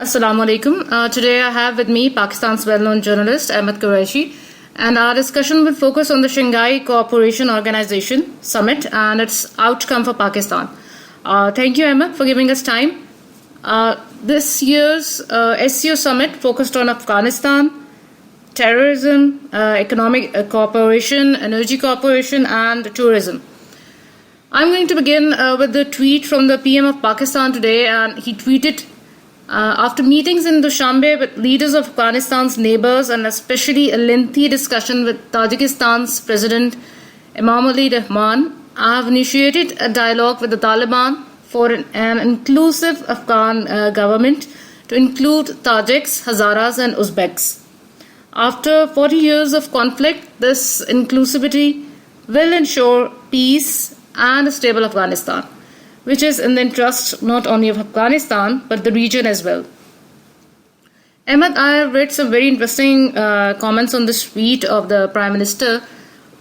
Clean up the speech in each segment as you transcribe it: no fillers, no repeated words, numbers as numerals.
Assalamu alaikum. Today I have with me Pakistan's well-known journalist Ahmed Qureshi, and our discussion will focus on the Shanghai Cooperation Organization Summit and its outcome for Pakistan. Thank you, Ahmed, for giving us time. This year's SCO Summit focused on Afghanistan, terrorism, economic cooperation, energy cooperation, and tourism. I'm going to begin with the tweet from the PM of Pakistan today, and he tweeted, after meetings in Dushanbe with leaders of Afghanistan's neighbors and especially a lengthy discussion with Tajikistan's President Emomali Rahman, I have initiated a dialogue with the Taliban for an inclusive Afghan government to include Tajiks, Hazaras and Uzbeks. After 40 years of conflict, this inclusivity will ensure peace and a stable Afghanistan, which is in the interest not only of Afghanistan but the region as well. Ahmed, I have read some very interesting comments on this tweet of the Prime Minister.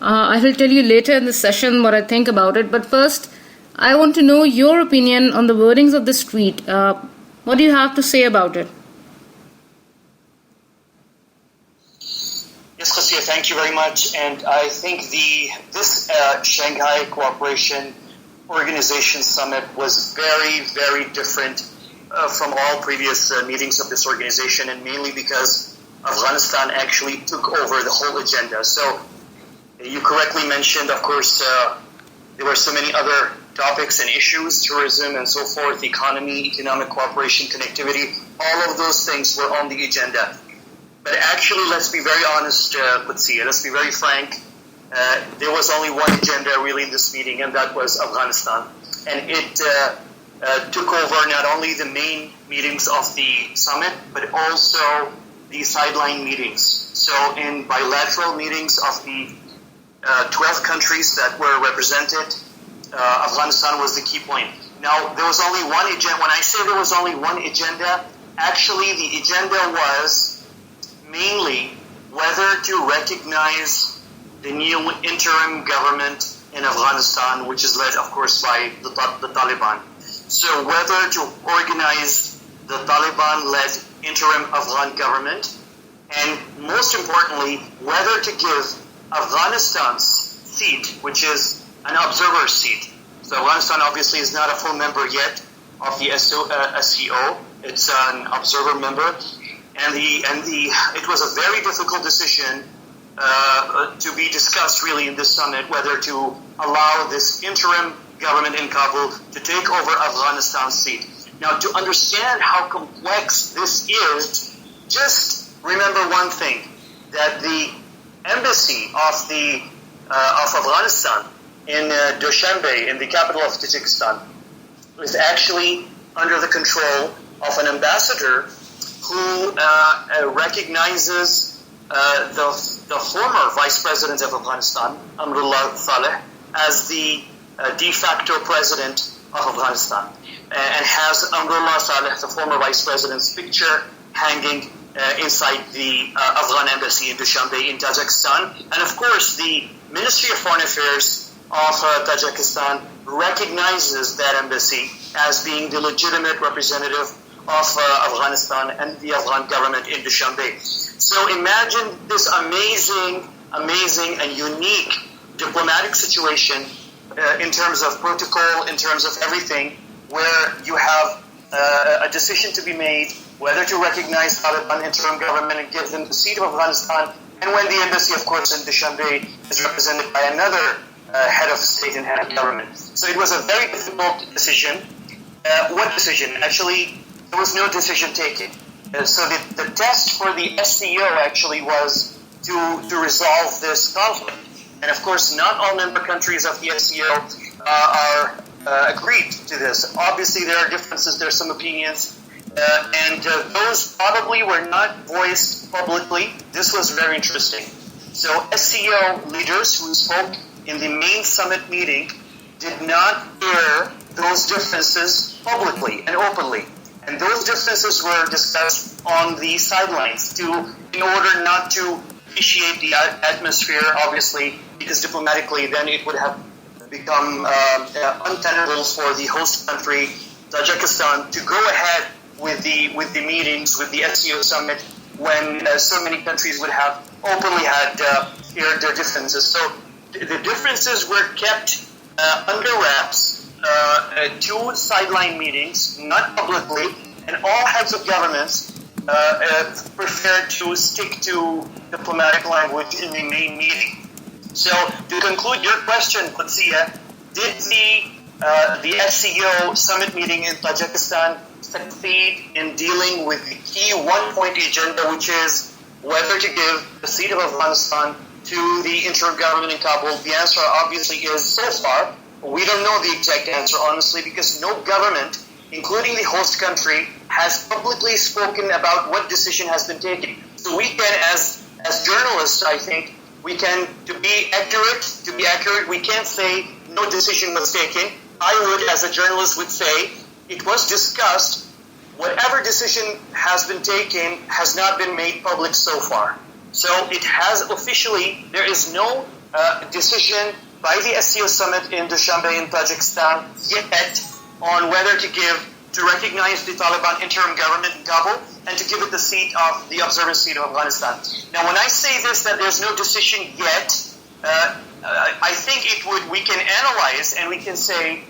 I will tell you later in this session what I think about it, but first I want to know your opinion on the wordings of this tweet. What do you have to say about it? Yes, Qudsiya, thank you very much. And I think this Shanghai Cooperation Organization Summit was very, very different from all previous meetings of this organization, and mainly because Afghanistan actually took over the whole agenda. So you correctly mentioned, of course, there were so many other topics and issues, tourism and so forth, economy, economic cooperation, connectivity, all of those things were on the agenda. But actually, let's be very honest, Qudsiya, let's be very frank. There was only one agenda really in this meeting, and that was Afghanistan. And it took over not only the main meetings of the summit, but also the sideline meetings. So in bilateral meetings of the 12 countries that were represented, Afghanistan was the key point. Now, there was only one agenda. When I say there was only one agenda, actually the agenda was mainly whether to recognize the new interim government in Afghanistan, which is led, of course, by the Taliban. So whether to organize the Taliban-led interim Afghan government, and most importantly, whether to give Afghanistan's seat, which is an observer seat. So Afghanistan obviously is not a full member yet of the SCO. It's an observer member. And it was a very difficult decision to be discussed really in this summit, whether to allow this interim government in Kabul to take over Afghanistan's seat. Now, to understand how complex this is, just remember one thing, that the embassy of Afghanistan in Dushanbe, in the capital of Tajikistan, is actually under the control of an ambassador who recognizes the former vice president of Afghanistan, Amrullah Saleh, as the de facto president of Afghanistan, and has Amrullah Saleh, the former vice president's picture, hanging inside the Afghan embassy in Dushanbe in Tajikistan. And of course, the Ministry of Foreign Affairs of Tajikistan recognizes that embassy as being the legitimate representative of Afghanistan and the Afghan government in Dushanbe. So imagine this amazing and unique diplomatic situation in terms of protocol, in terms of everything, where you have a decision to be made whether to recognize Taliban interim government and give them the seat of Afghanistan, and when the embassy, of course, in Dushanbe is represented by another head of state and head of government. So it was a very difficult decision. What decision? Actually, there was no decision taken. So the test for the SCO actually was to resolve this conflict. And of course, not all member countries of the SCO are agreed to this. Obviously, there are differences, there are some opinions, and those probably were not voiced publicly. This was very interesting. So SCO leaders who spoke in the main summit meeting did not air those differences publicly and openly. And those differences were discussed on the sidelines in order not to vitiate the atmosphere, obviously, because diplomatically then it would have become untenable for the host country, Tajikistan, to go ahead with the meetings, with the SCO summit, when so many countries would have openly had aired their differences. So the differences were kept under wraps, two sideline meetings, not publicly, and all heads of governments preferred to stick to diplomatic language in the main meeting. So to conclude your question, Qudsiya, did the SCO summit meeting in Tajikistan succeed in dealing with the key one-point agenda, which is whether to give the seat of Afghanistan to the interim government in Kabul? The answer obviously is, so far, we don't know the exact answer, honestly, because no government, including the host country, has publicly spoken about what decision has been taken. So we can, as journalists, I think, we can, to be accurate, we can't say no decision was taken. I would, as a journalist, would say it was discussed. Whatever decision has been taken has not been made public so far. So it has officially, there is no decision by the SCO summit in Dushanbe in Tajikistan yet on whether to recognize the Taliban interim government in Kabul and to give it the seat of the observer seat of Afghanistan. Now, when I say this, that there's no decision yet, I think we can analyze and we can say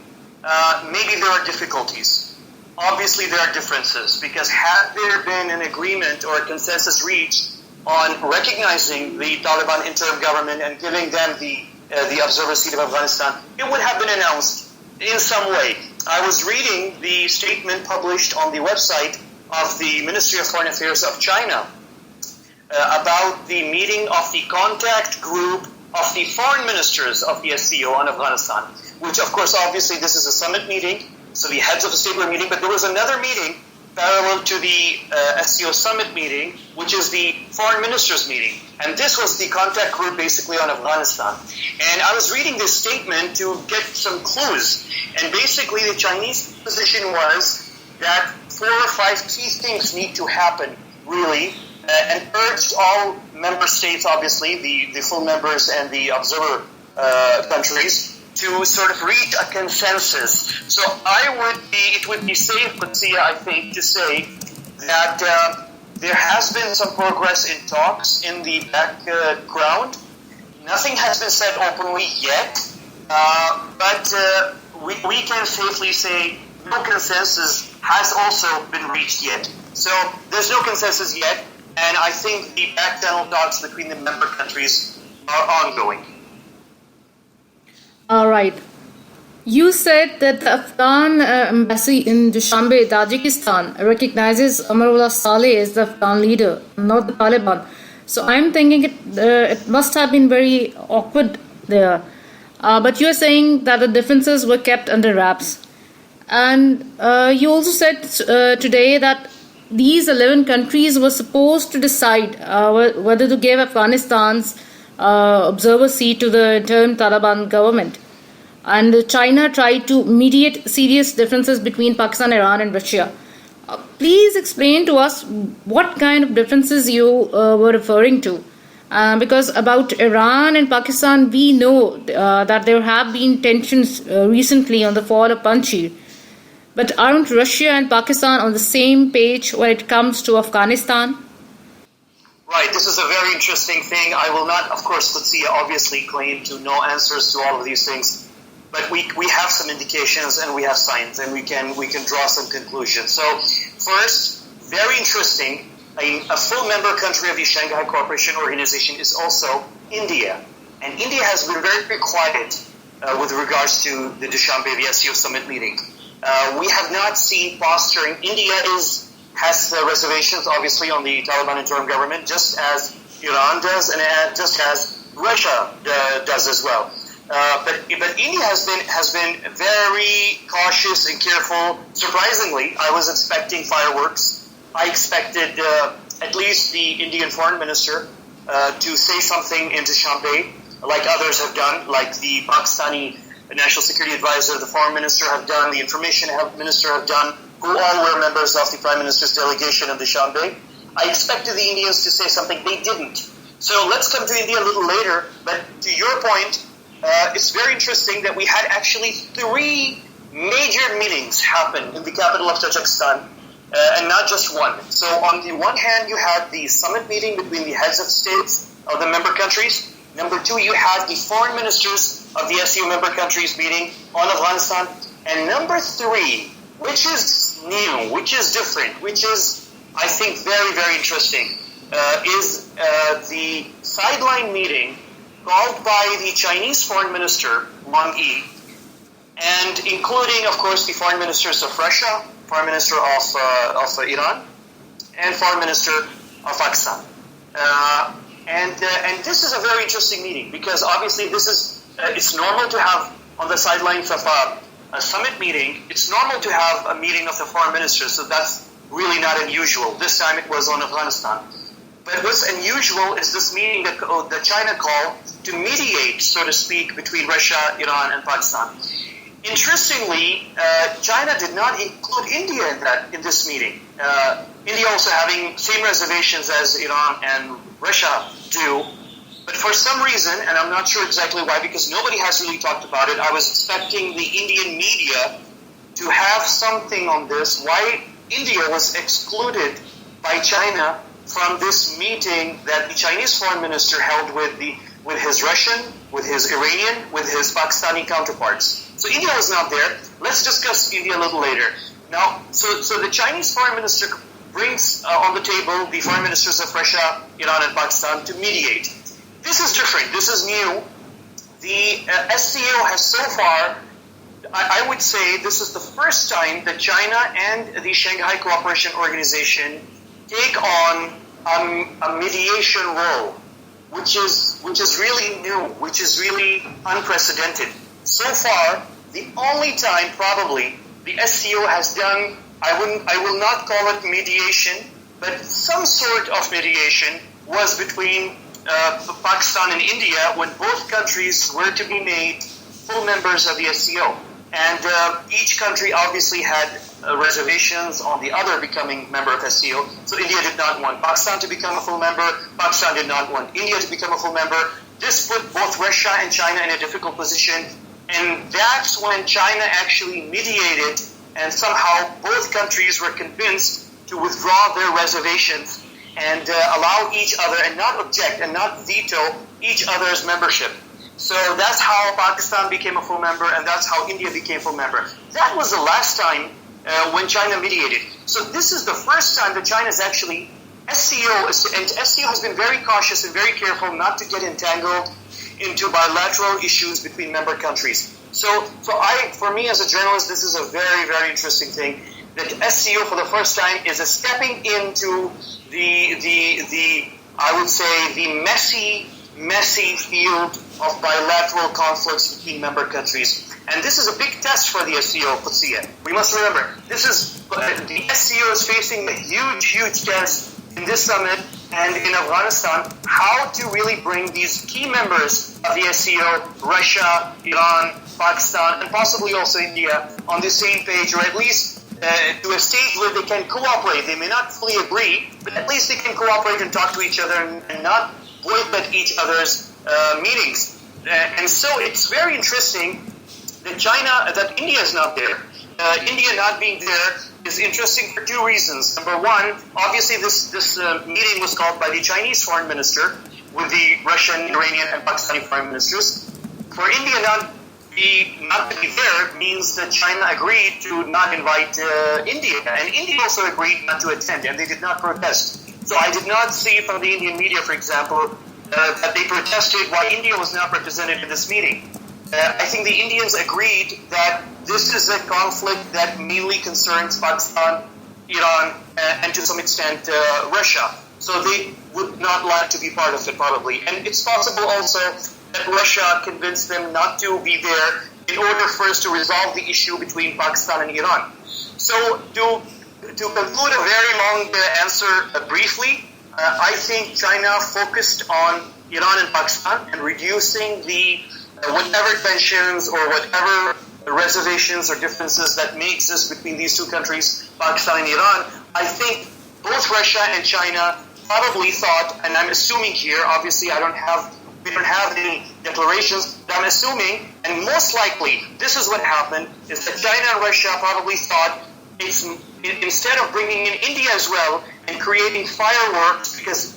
maybe there are difficulties. Obviously, there are differences, because had there been an agreement or a consensus reached on recognizing the Taliban interim government and giving them the observer seat of Afghanistan, it would have been announced in some way. I was reading the statement published on the website of the Ministry of Foreign Affairs of China about the meeting of the contact group of the foreign ministers of the SCO on Afghanistan, which, of course, obviously this is a summit meeting, so the heads of the state were meeting, but there was another meeting parallel to the SCO summit meeting, which is the foreign ministers meeting. And this was the contact group basically on Afghanistan. And I was reading this statement to get some clues. And basically the Chinese position was that 4 or 5 key things need to happen, really, and urged all member states, obviously, the full members and the observer countries, to sort of reach a consensus. So it would be safe, Qudsiya, I think, to say that there has been some progress in talks in the background. Nothing has been said openly yet, but we can safely say no consensus has also been reached yet. So there's no consensus yet, and I think the back-channel talks between the member countries are ongoing. All right. You said that the Afghan embassy in Dushanbe, Tajikistan, recognizes Amarullah Saleh as the Afghan leader, not the Taliban. So I'm thinking it must have been very awkward there. But you're saying that the differences were kept under wraps. And you also said today that these 11 countries were supposed to decide whether to give Afghanistan's observer seat to the interim Taliban government. And China tried to mediate serious differences between Pakistan, Iran and Russia. Please explain to us what kind of differences you were referring to. Because about Iran and Pakistan, we know that there have been tensions recently on the fall of Panjshir. But aren't Russia and Pakistan on the same page when it comes to Afghanistan? Right, this is a very interesting thing. I will not, of course, Qudsiya, obviously claim to know answers to all of these things. But we have some indications and we have signs, and we can draw some conclusions. So first, very interesting, a full member country of the Shanghai Cooperation Organization is also India. And India has been very, very quiet with regards to the Dushanbe, the SCO summit meeting. We have not seen posturing. India has reservations, obviously, on the Taliban interim government, just as Iran does and just as Russia does as well. But India has been very cautious and careful. Surprisingly, I was expecting fireworks. I expected at least the Indian foreign minister to say something in Dushanbe, like others have done, like the Pakistani national security advisor, the foreign minister have done, the information minister have done, who all were members of the prime minister's delegation in Dushanbe. I expected the Indians to say something. They didn't. So let's come to India a little later. But to your point, it's very interesting that we had actually 3 major meetings happen in the capital of Tajikistan and not just one. So on the one hand, you had the summit meeting between the heads of states of the member countries. Number two, you had the foreign ministers of the SCO member countries meeting on Afghanistan. And number three, which is new, which is different, which is, I think, very, very interesting, is the sideline meeting called by the Chinese foreign minister, Wang Yi, and including, of course, the foreign ministers of Russia, foreign minister of Iran, and foreign minister of Pakistan. And this is a very interesting meeting because obviously this is it's normal to have on the sidelines of a summit meeting. It's normal to have a meeting of the foreign ministers, so that's really not unusual. This time it was on Afghanistan. But what's unusual is this meeting that China called to mediate, so to speak, between Russia, Iran, and Pakistan. Interestingly, China did not include India in this meeting. India also having same reservations as Iran and Russia do. But for some reason, and I'm not sure exactly why, because nobody has really talked about it, I was expecting the Indian media to have something on this, why India was excluded by China from this meeting that the Chinese foreign minister held with his Russian, with his Iranian, with his Pakistani counterparts. So India was not there. Let's discuss India a little later. Now, so the Chinese foreign minister brings on the table the foreign ministers of Russia, Iran, and Pakistan to mediate. This is different. This is new. The SCO has so far, I would say this is the first time that China and the Shanghai Cooperation Organization take on a mediation role, which is really new, which is really unprecedented. So far, the only time probably the SCO has done, I will not call it mediation, but some sort of mediation was between Pakistan and India when both countries were to be made full members of the SCO. And each country obviously had reservations on the other becoming member of SCO. So India did not want Pakistan to become a full member. Pakistan did not want India to become a full member. This put both Russia and China in a difficult position. And that's when China actually mediated, and somehow both countries were convinced to withdraw their reservations and allow each other, and not object and not veto each other's membership. So that's how Pakistan became a full member, and that's how India became a full member. That was the last time when China mediated. So this is the first time that China is actually, SCO has been very cautious and very careful not to get entangled into bilateral issues between member countries. So for me as a journalist, this is a very, very interesting thing, that SCO for the first time is stepping into the I would say the messy field of bilateral conflicts between member countries. And this is a big test for the SCO Qudsiya. We must remember, the SCO is facing a huge test in this summit and in Afghanistan, how to really bring these key members of the SCO, Russia, Iran, Pakistan, and possibly also India, on the same page, or at least to a stage where they can cooperate. They may not fully agree, but at least they can cooperate and talk to each other and not boycott each other's meetings. And so it's very interesting that India is not there. India not being there is interesting for two reasons. Number one, obviously this meeting was called by the Chinese foreign minister with the Russian, Iranian, and Pakistani foreign ministers. For India not to be there means that China agreed to not invite India, and India also agreed not to attend, and they did not protest. So I did not see from the Indian media, for example, that they protested why India was not represented in this meeting. I think the Indians agreed that this is a conflict that mainly concerns Pakistan, Iran, and to some extent Russia. So they would not like to be part of it, probably. And it's possible also that Russia convinced them not to be there in order first to resolve the issue between Pakistan and Iran. So to conclude a very long answer briefly, I think China focused on Iran and Pakistan and reducing the whatever tensions or whatever reservations or differences that may exist between these two countries, Pakistan and Iran. I think both Russia and China probably thought, and I'm assuming here, obviously we don't have any declarations, but I'm assuming, and most likely this is what happened, is that China and Russia probably thought it's instead of bringing in India as well and creating fireworks, because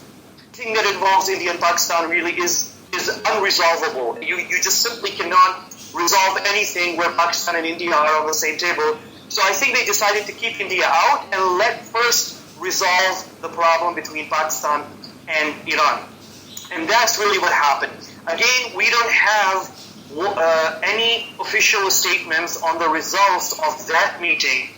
the thing that involves India and Pakistan really is unresolvable. You just simply cannot resolve anything where Pakistan and India are on the same table. So I think they decided to keep India out and let first resolve the problem between Pakistan and Iran. And that's really what happened. Again, we don't have any official statements on the results of that meeting,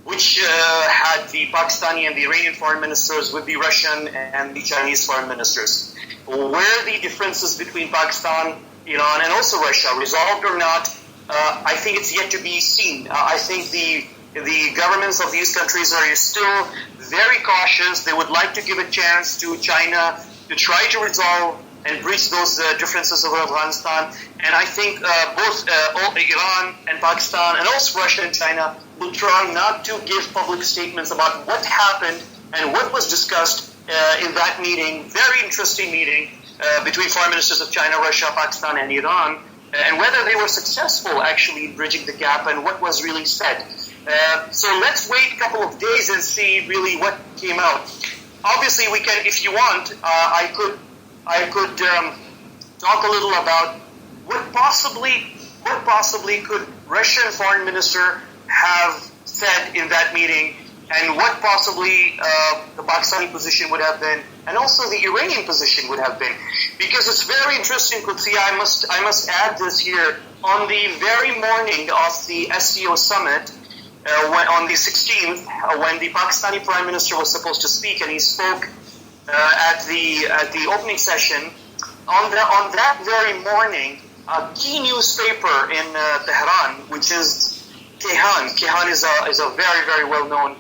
which had the Pakistani and the Iranian foreign ministers with the Russian and the Chinese foreign ministers. Where the differences between Pakistan, Iran, and also Russia resolved or not, I think it's yet to be seen. I think the governments of these countries are still very cautious. They would like to give a chance to China to try to resolve and bridge those differences over Afghanistan. And I think both Iran and Pakistan and also Russia and China will try not to give public statements about what happened and what was discussed in that meeting, very interesting meeting between foreign ministers of China, Russia, Pakistan, and Iran, and whether they were successful actually in bridging the gap and what was really said. So let's wait a couple of days and see really what came out. Obviously, we can, if you want, I could talk a little about what possibly could Russian foreign minister have said in that meeting, and what possibly the Pakistani position would have been, and also the Iranian position would have been, because it's very interesting, Qudsiya. I must add this here. On the very morning of the SCO summit, on the 16th, when the Pakistani Prime Minister was supposed to speak, and he spoke at the opening session, on that very morning, a key newspaper in Tehran, which is Kehan is a very, very well-known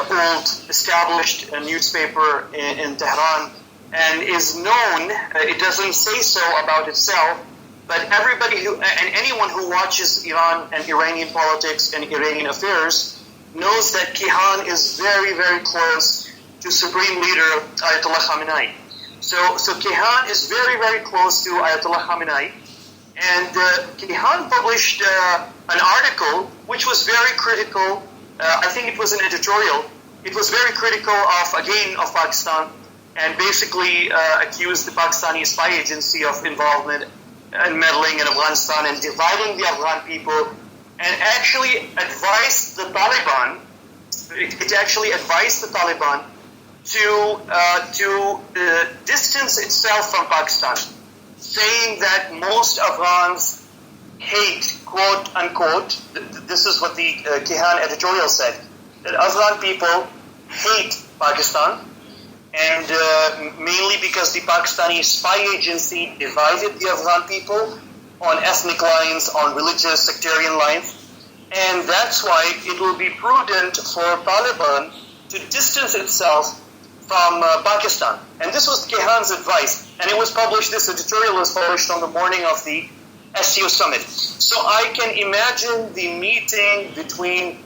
old established newspaper in Tehran, and is known. It doesn't say so about itself, but everybody and anyone who watches Iran and Iranian politics and Iranian affairs knows that Kehan is very, very close to Supreme Leader Ayatollah Khamenei. So Kehan is very, very close to Ayatollah Khamenei, and Kehan published an article which was very critical. I think it was an editorial. It was very critical of Pakistan, and basically accused the Pakistani spy agency of involvement and meddling in Afghanistan and dividing the Afghan people, and actually advised the Taliban. It actually advised the Taliban to distance itself from Pakistan, saying that most Afghans hate, quote unquote, this is what the Kehan editorial said, that Afghan people hate Pakistan, and mainly because the Pakistani spy agency divided the Afghan people on ethnic lines, on religious, sectarian lines, and that's why it will be prudent for Taliban to distance itself from Pakistan. And this was Kehan's advice, and it was published, this editorial was published on the morning of the SCO summit. So I can imagine the meeting between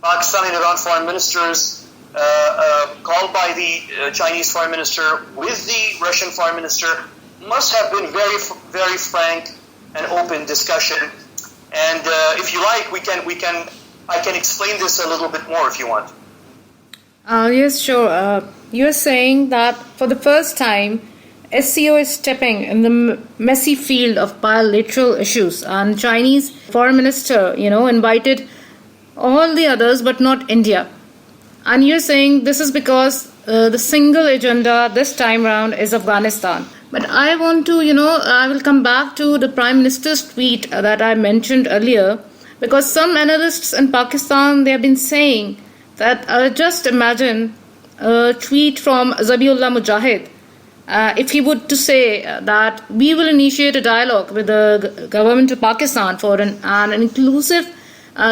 Pakistan and Iran foreign ministers called by the Chinese foreign minister with the Russian foreign minister must have been very, very frank and open discussion. And if you like, I can explain this a little bit more if you want. Yes, sure. You're saying that for the first time, SCO is stepping in the messy field of bilateral issues, and Chinese foreign minister, invited all the others but not India. And you're saying this is because the single agenda this time around is Afghanistan. But I want to, I will come back to the Prime Minister's tweet that I mentioned earlier, because some analysts in Pakistan, they have been saying that just imagine a tweet from Zabiullah Mujahid, if he would to say that we will initiate a dialogue with the government of Pakistan for an inclusive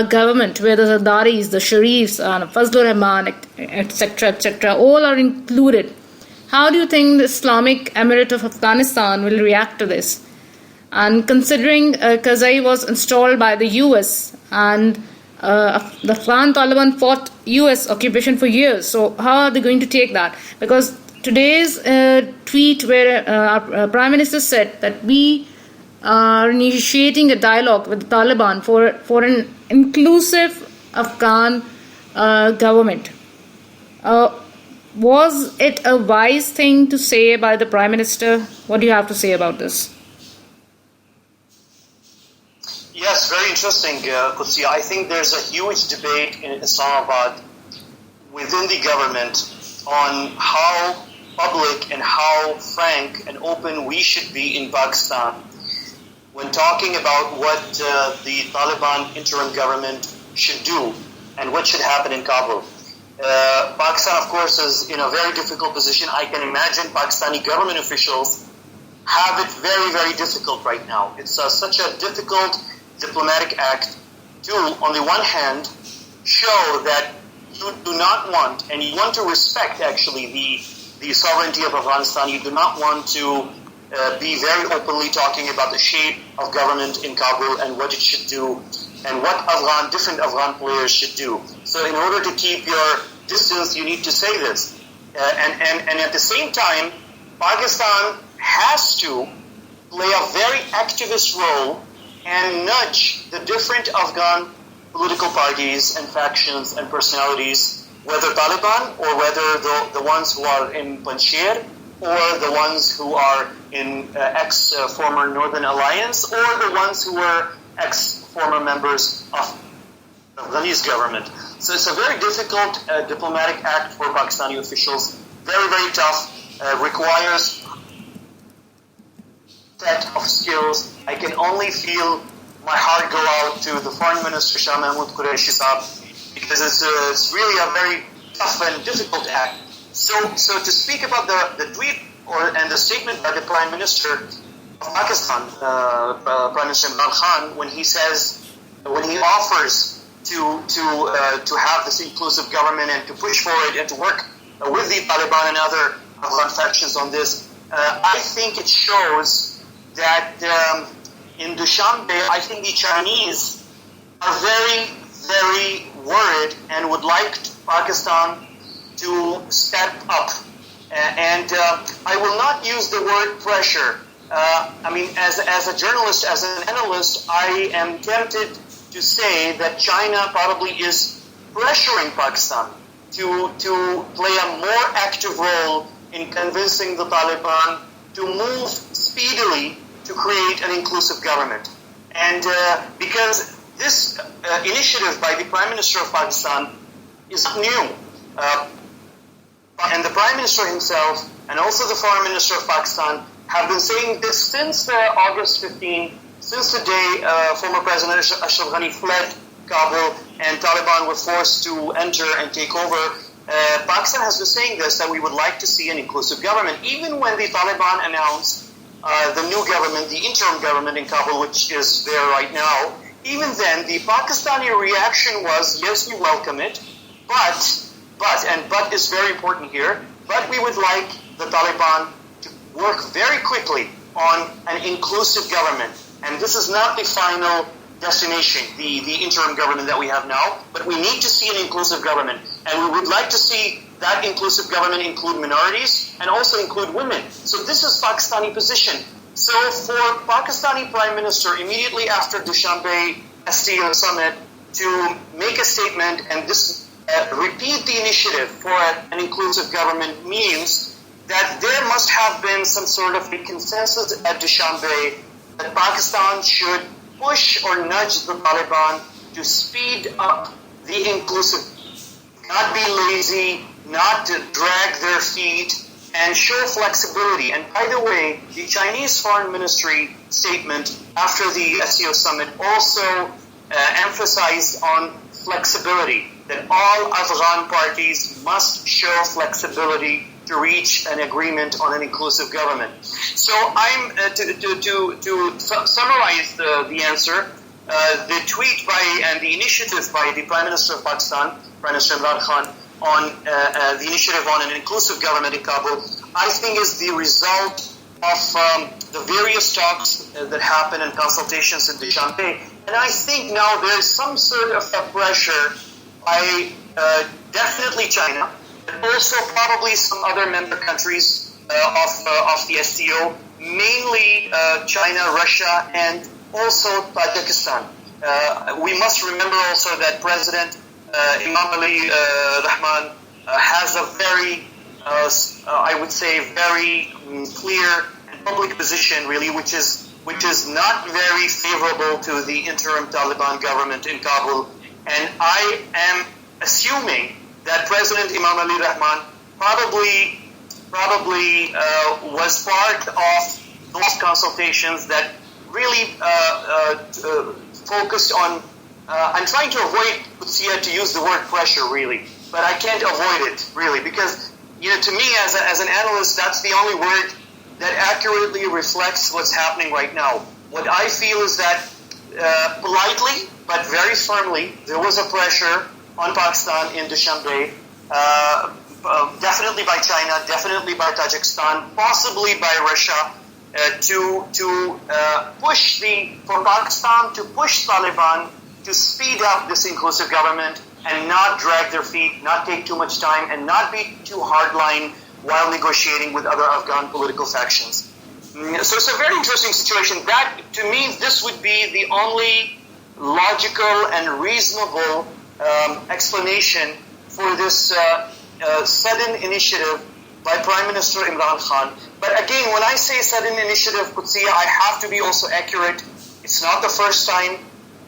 government where the Zardaris, the Sharifs, Fazlur Rahman, etc., all are included. How do you think the Islamic Emirate of Afghanistan will react to this? And considering Karzai was installed by the US and the Afghan Taliban fought US occupation for years, so how are they going to take that? Because today's tweet where our Prime Minister said that we are initiating a dialogue with the Taliban for an inclusive Afghan government. Was it a wise thing to say by the Prime Minister? What do you have to say about this? Yes, very interesting, Qudsiya. I think there's a huge debate in Islamabad within the government on how public and how frank and open we should be in Pakistan when talking about what the Taliban interim government should do and what should happen in Kabul. Pakistan, of course, is in a very difficult position. I can imagine Pakistani government officials have it very, very difficult right now. It's such a difficult diplomatic act to, on the one hand, show that you do not want, and you want to respect actually the sovereignty of Afghanistan. You do not want to be very openly talking about the shape of government in Kabul and what it should do and what different Afghan players should do. So in order to keep your distance, you need to say this. And at the same time, Pakistan has to play a very activist role and nudge the different Afghan political parties and factions and personalities, whether Taliban or whether the ones who are in Panjshir or the ones who are in ex-former Northern Alliance or the ones who were ex-former members of Ghani's government. So it's a very difficult diplomatic act for Pakistani officials, very, very tough, requires set of skills. I can only feel my heart go out to the Foreign Minister Shah Mahmood Qureshi Saab, because it's really a very tough and difficult act. So to speak about the tweet and the statement by the Prime Minister of Pakistan, Prime Minister Imran Khan, when he offers to have this inclusive government and to push for it and to work with the Taliban and other Afghan factions on this, I think it shows that in Dushanbe, I think the Chinese are very, very worried and would like Pakistan to step up. And I will not use the word pressure. As a journalist, as an analyst, I am tempted to say that China probably is pressuring Pakistan to play a more active role in convincing the Taliban to move speedily to create an inclusive government. And because this initiative by the Prime Minister of Pakistan is not new. And the Prime Minister himself and also the Foreign Minister of Pakistan have been saying this since August 15, since the day former President Ashraf Ghani fled Kabul and Taliban were forced to enter and take over. Pakistan has been saying this, that we would like to see an inclusive government. Even when the Taliban announced the new government, the interim government in Kabul, which is there right now, even then the Pakistani reaction was, yes, we welcome it, but is very important here, but we would like the Taliban to work very quickly on an inclusive government. And this is not the final destination, the interim government that we have now, but we need to see an inclusive government. And we would like to see that inclusive government include minorities and also include women. So this is Pakistani position. So for Pakistani Prime Minister, immediately after Dushanbe SCO summit, to make a statement and this repeat the initiative for an inclusive government means that there must have been some sort of a consensus at Dushanbe that Pakistan should push or nudge the Taliban to speed up the inclusive, not be lazy, not to drag their feet, and show flexibility. And by the way, the Chinese Foreign Ministry statement after the SCO summit also emphasized on flexibility, that all Afghan parties must show flexibility to reach an agreement on an inclusive government. So I'm to summarize the answer. The tweet and the initiative by the Prime Minister of Pakistan, Prime Minister Imran Khan, on the initiative on an inclusive government in Kabul, I think is the result of the various talks that happen and consultations in Dushanbe. And I think now there is some sort of a pressure by definitely China, but also probably some other member countries of the SCO, mainly China, Russia, and also Tajikistan. We must remember also that President Imam Ali Rahman has a very, I would say, very clear and public position, really, which is not very favorable to the interim Taliban government in Kabul. And I am assuming that President Imam Ali Rahman probably was part of those consultations that really focused on. I'm trying to avoid, Qudsiya, to use the word pressure, really, but I can't avoid it, really, because to me, as an analyst, that's the only word that accurately reflects what's happening right now. What I feel is that politely but very firmly, there was a pressure on Pakistan in Dushanbe, definitely by China, definitely by Tajikistan, possibly by Russia, for Pakistan to push Taliban to speed up this inclusive government and not drag their feet, not take too much time, and not be too hardline while negotiating with other Afghan political factions. So it's a very interesting situation. That, to me, this would be the only logical and reasonable explanation for this sudden initiative by Prime Minister Imran Khan. But again, when I say sudden initiative, Qudsiya, I have to be also accurate. It's not the first time.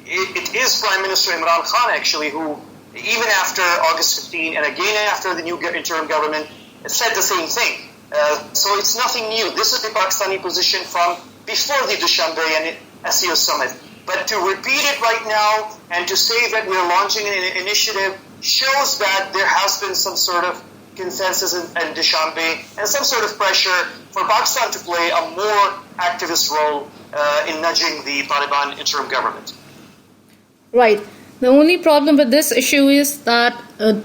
It is Prime Minister Imran Khan, actually, who, even after August 15 and again after the new interim government, said the same thing. So it's nothing new. This is the Pakistani position from before the Dushanbe and SCO summit. But to repeat it right now and to say that we're launching an initiative shows that there has been some sort of consensus in Dushanbe and some sort of pressure for Pakistan to play a more activist role in nudging the Taliban interim government. Right. The only problem with this issue is that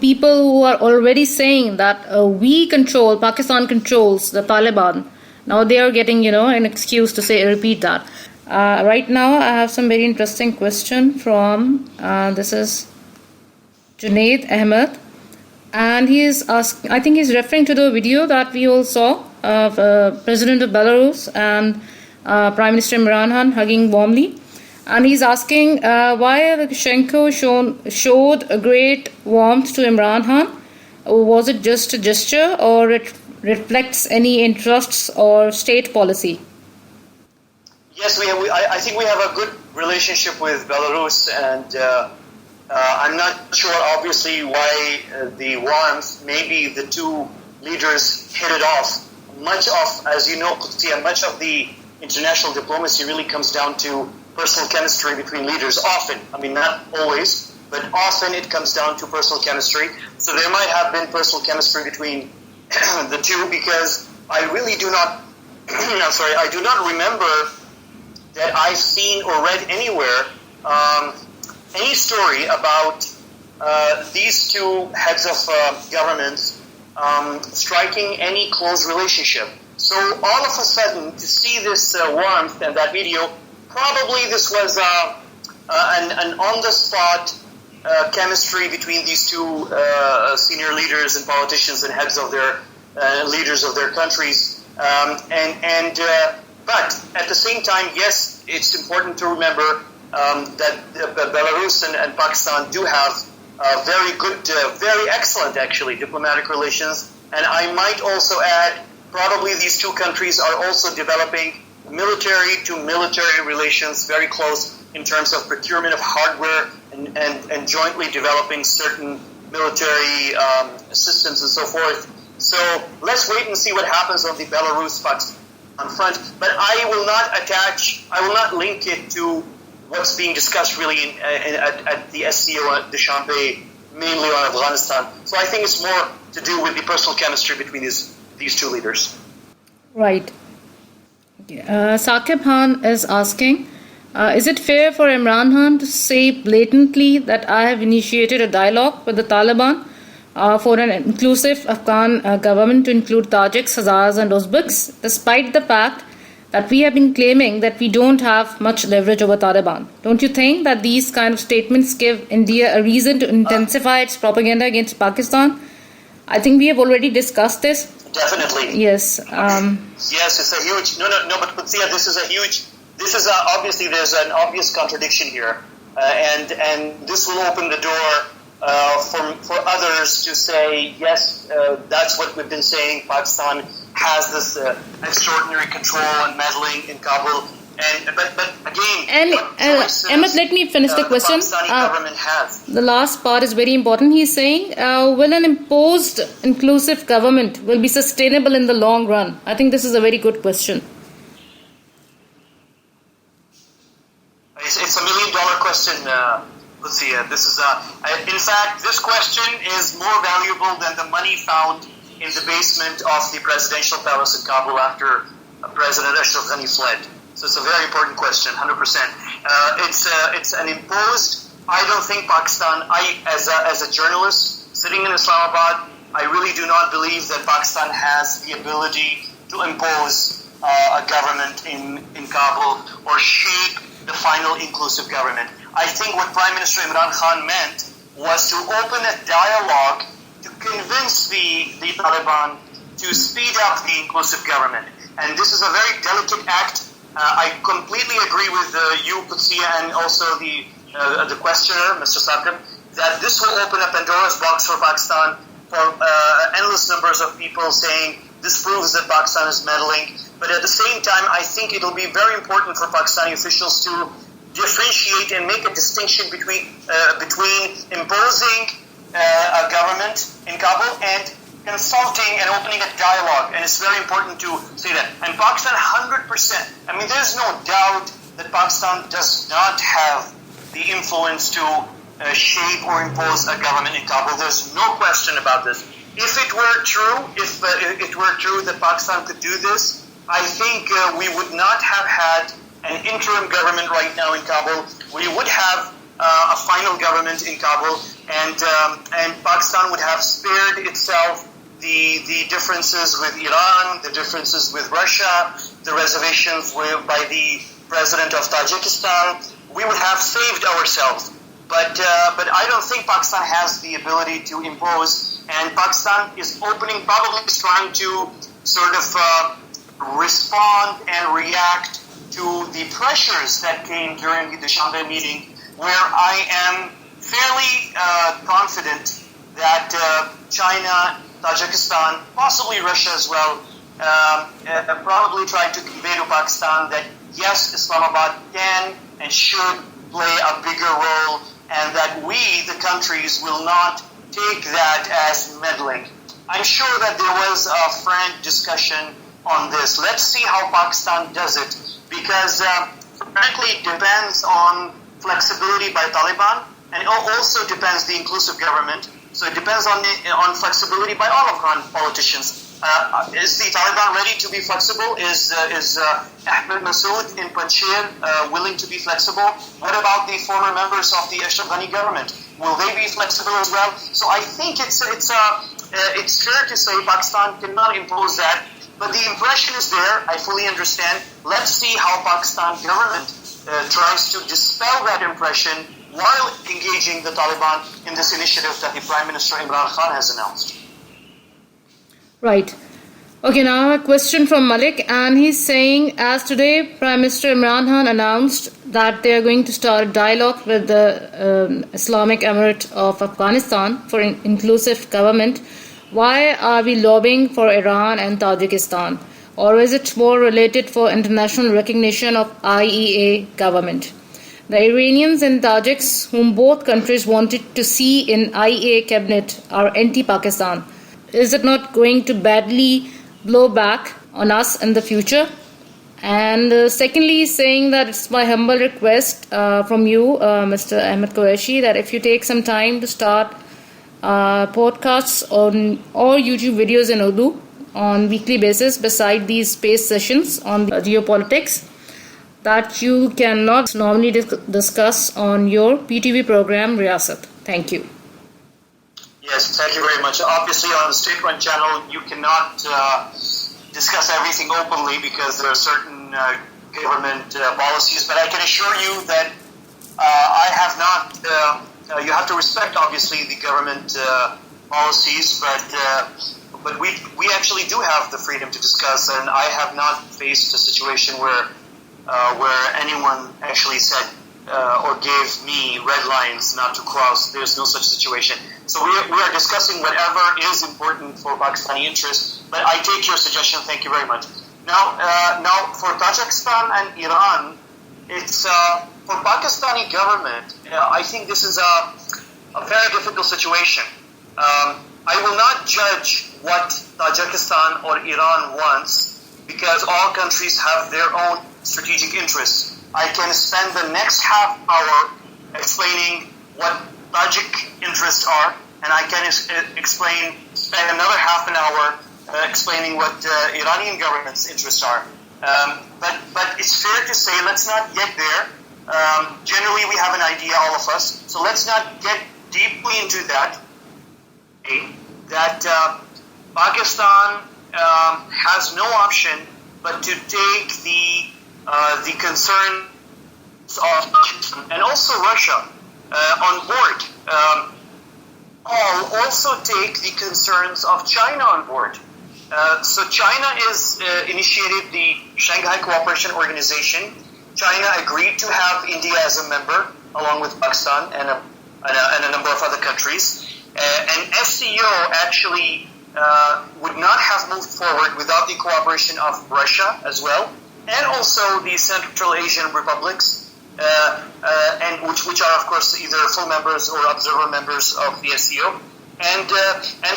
people who are already saying that Pakistan controls the Taliban, now they are getting, an excuse to repeat that. Right now, I have some very interesting question from, this is Junaid Ahmed, and he is asking, I think he's referring to the video that we all saw of President of Belarus and Prime Minister Imran Khan hugging warmly. And he's asking why Lukashenko showed a great warmth to Imran Khan. Was it just a gesture, or it reflects any interests or state policy? Yes, I think we have a good relationship with Belarus, and I'm not sure, obviously, why the warmth. Maybe the two leaders hit it off. Much of, as you know, Qudsiya, much of the international diplomacy really comes down to personal chemistry between leaders. Often, I mean, not always, but often it comes down to personal chemistry. So there might have been personal chemistry between the two, because I really do not, I do not remember that I've seen or read anywhere any story about these two heads of governments striking any close relationship. So all of a sudden, to see this warmth and that video, probably this was an on-the-spot chemistry between these two senior leaders and politicians and heads of their leaders of their countries. But at the same time, yes, it's important to remember that Belarus and Pakistan do have very good, very excellent, actually, diplomatic relations. And I might also add, probably these two countries are also developing military-to-military relations, very close in terms of procurement of hardware and jointly developing certain military systems and so forth. So let's wait and see what happens on the Belarus-Pakistan front. But I will not link it to what's being discussed really at the SCO at Dushanbe, mainly on Afghanistan. So I think it's more to do with the personal chemistry between these two leaders. Right. Saqib Khan is asking, is it fair for Imran Khan to say blatantly that I have initiated a dialogue with the Taliban for an inclusive Afghan government to include Tajiks, Hazars and Uzbeks, despite the fact that we have been claiming that we don't have much leverage over Taliban? Don't you think that these kind of statements give India a reason to intensify its propaganda against Pakistan? I think we have already discussed this. Definitely. Yes. Yes, it's a huge. But Qudsiya, obviously there's an obvious contradiction here, and this will open the door for others to say, yes, that's what we've been saying, Pakistan has this extraordinary control and meddling in Kabul. But again, Ahmed, let me finish the question. The Pakistani government has. The last part is very important. He's saying, will an imposed inclusive government will be sustainable in the long run? I think this is a very good question. It's $1 million question, Qudsiya. This is in fact, this question is more valuable than the money found in the basement of the presidential palace in Kabul after President Ashraf Ghani fled. So it's a very important question, 100%. It's an imposed. I don't think Pakistan. As a journalist sitting in Islamabad, I really do not believe that Pakistan has the ability to impose a government in Kabul or shape the final inclusive government. I think what Prime Minister Imran Khan meant was to open a dialogue to convince the Taliban to speed up the inclusive government. And this is a very delicate act. I completely agree with you, Qudsiya, and also the questioner, Mr. Saqib, that this will open a Pandora's box for Pakistan, for endless numbers of people saying this proves that Pakistan is meddling. But at the same time, I think it will be very important for Pakistani officials to differentiate and make a distinction between imposing a government in Kabul and consulting and opening a dialogue. And it's very important to say that. And Pakistan, 100%. I mean, there's no doubt that Pakistan does not have the influence to shape or impose a government in Kabul. There's no question about this. If it were true that Pakistan could do this, I think we would not have had an interim government right now in Kabul. We would have a final government in Kabul, and Pakistan would have spared itself the differences with Iran, the differences with Russia, the reservations by the president of Tajikistan. We would have saved ourselves. But I don't think Pakistan has the ability to impose, and Pakistan is probably trying to sort of respond and react to the pressures that came during the Dushanbe meeting, where I am fairly confident that China, Tajikistan, possibly Russia as well, probably tried to convey to Pakistan that yes, Islamabad can and should play a bigger role, and that we, the countries, will not take that as meddling. I'm sure that there was a frank discussion on this. Let's see how Pakistan does it, because frankly it depends on flexibility by Taliban, and it also depends the inclusive government. So it depends on flexibility by all Afghan politicians. Is the Taliban ready to be flexible? Is Ahmed Massoud in Panjshir willing to be flexible? What about the former members of the Ashraf Ghani government? Will they be flexible as well? So I think it's fair to say Pakistan cannot impose that, but the impression is there. I fully understand. Let's see how Pakistan government tries to dispel that impression while engaging the Taliban in this initiative that the Prime Minister Imran Khan has announced. Right. Okay, now a question from Malik, and he's saying, as today Prime Minister Imran Khan announced that they are going to start a dialogue with the Islamic Emirate of Afghanistan for an inclusive government, why are we lobbying for Iran and Tajikistan? Or is it more related for international recognition of IEA government? The Iranians and Tajiks, whom both countries wanted to see in IEA cabinet, are anti-Pakistan. Is it not going to badly blow back on us in the future? And secondly, saying that it's my humble request from you, Mr. Ahmed Qureshi, that if you take some time to start podcasts on or YouTube videos in Urdu on weekly basis beside these space sessions on geopolitics that you cannot normally discuss on your PTV program Riyasat. Thank you. Yes, thank you very much. Obviously, on the State Run channel, you cannot discuss everything openly because there are certain government policies. But I can assure you that I have not. You have to respect, obviously, the government policies, but we actually do have the freedom to discuss, and I have not faced a situation where anyone actually said or gave me red lines not to cross. There's no such situation. So we are discussing whatever is important for Pakistani interests. But I take your suggestion. Thank you very much. Now for Tajikistan and Iran, it's for Pakistani government. I think this is a very difficult situation. I will not judge what Tajikistan or Iran wants because all countries have their own strategic interests. I can spend the next half hour explaining what Tajik interests are, and I can spend another half an hour explaining what Iranian government's interests are. But it's fair to say let's not get there. Generally, we have an idea, all of us, so let's not get deeply into that. That Pakistan has no option but to take the concerns of Pakistan and also Russia on board. Also take the concerns of China on board. So China is initiated the Shanghai Cooperation Organization. China agreed to have India as a member, along with Pakistan and a number of other countries. And SCO actually would not have moved forward without the cooperation of Russia as well, and also the Central Asian republics, and which are of course either full members or observer members of the SCO. And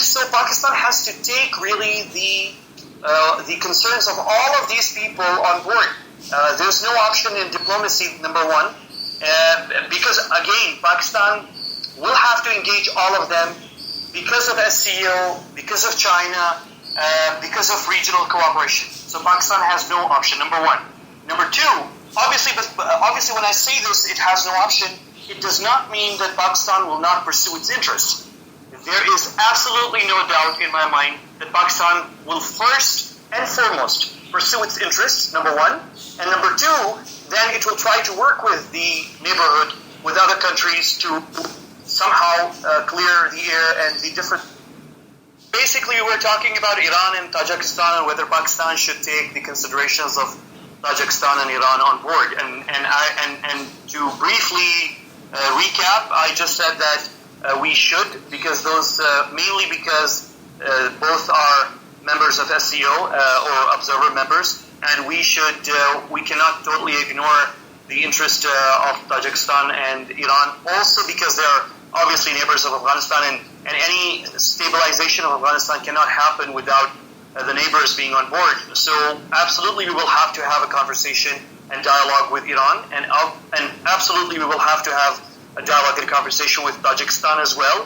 so Pakistan has to take really the concerns of all of these people on board. There's no option in diplomacy, number one, because again, Pakistan will have to engage all of them because of SCO, because of China, because of regional cooperation. So Pakistan has no option, number one. Number two, obviously when I say this, it has no option, it does not mean that Pakistan will not pursue its interests. There is absolutely no doubt in my mind that Pakistan will first and foremost pursue its interests, number one. And number two, then it will try to work with the neighborhood, with other countries to somehow clear the air and the different... Basically, we're talking about Iran and Tajikistan and whether Pakistan should take the considerations of Tajikistan and Iran on board. And to briefly recap, I just said that we should, because those mainly because both are members of SCO or observer members, and we cannot totally ignore the interest of Tajikistan and Iran, also because they are obviously neighbors of Afghanistan, and any stabilization of Afghanistan cannot happen without the neighbors being on board. So absolutely we will have to have a conversation and dialogue with Iran, and absolutely we will have to have a dialogue and conversation with Tajikistan as well.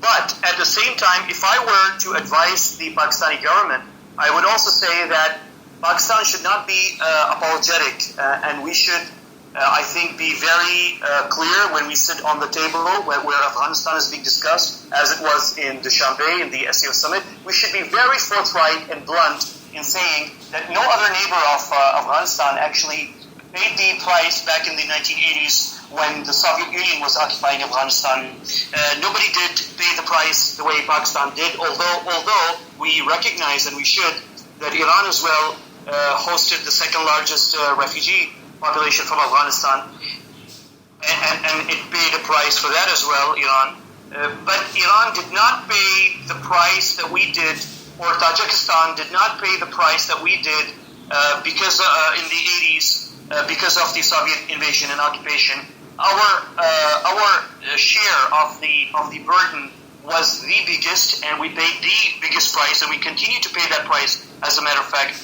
But at the same time, if I were to advise the Pakistani government, I would also say that Pakistan should not be apologetic, and we should, I think, be very clear when we sit on the table where Afghanistan is being discussed, as it was in Dushanbe in the SCO summit. We should be very forthright and blunt in saying that no other neighbor of Afghanistan actually paid the price back in the 1980s when the Soviet Union was occupying Afghanistan. Nobody did pay the price the way Pakistan did, although we recognize, and we should, that Iran as well hosted the second largest refugee population from Afghanistan, and it paid a price for that as well, Iran. But Iran did not pay the price that we did, or Tajikistan did not pay the price that we did because in the 80s, because of the Soviet invasion and occupation. Our share of the burden was the biggest, and we paid the biggest price, and we continue to pay that price, as a matter of fact.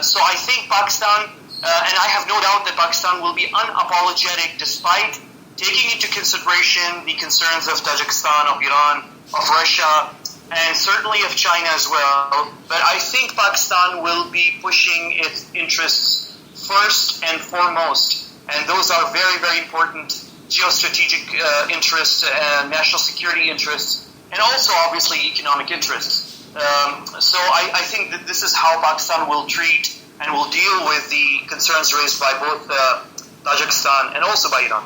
So I think Pakistan, and I have no doubt that Pakistan will be unapologetic despite taking into consideration the concerns of Tajikistan, of Iran, of Russia, and certainly of China as well. But I think Pakistan will be pushing its interests first and foremost. And those are very, very important geostrategic interests, national security interests, and also obviously economic interests. So I think that this is how Pakistan will treat and will deal with the concerns raised by both Tajikistan and also by Iran.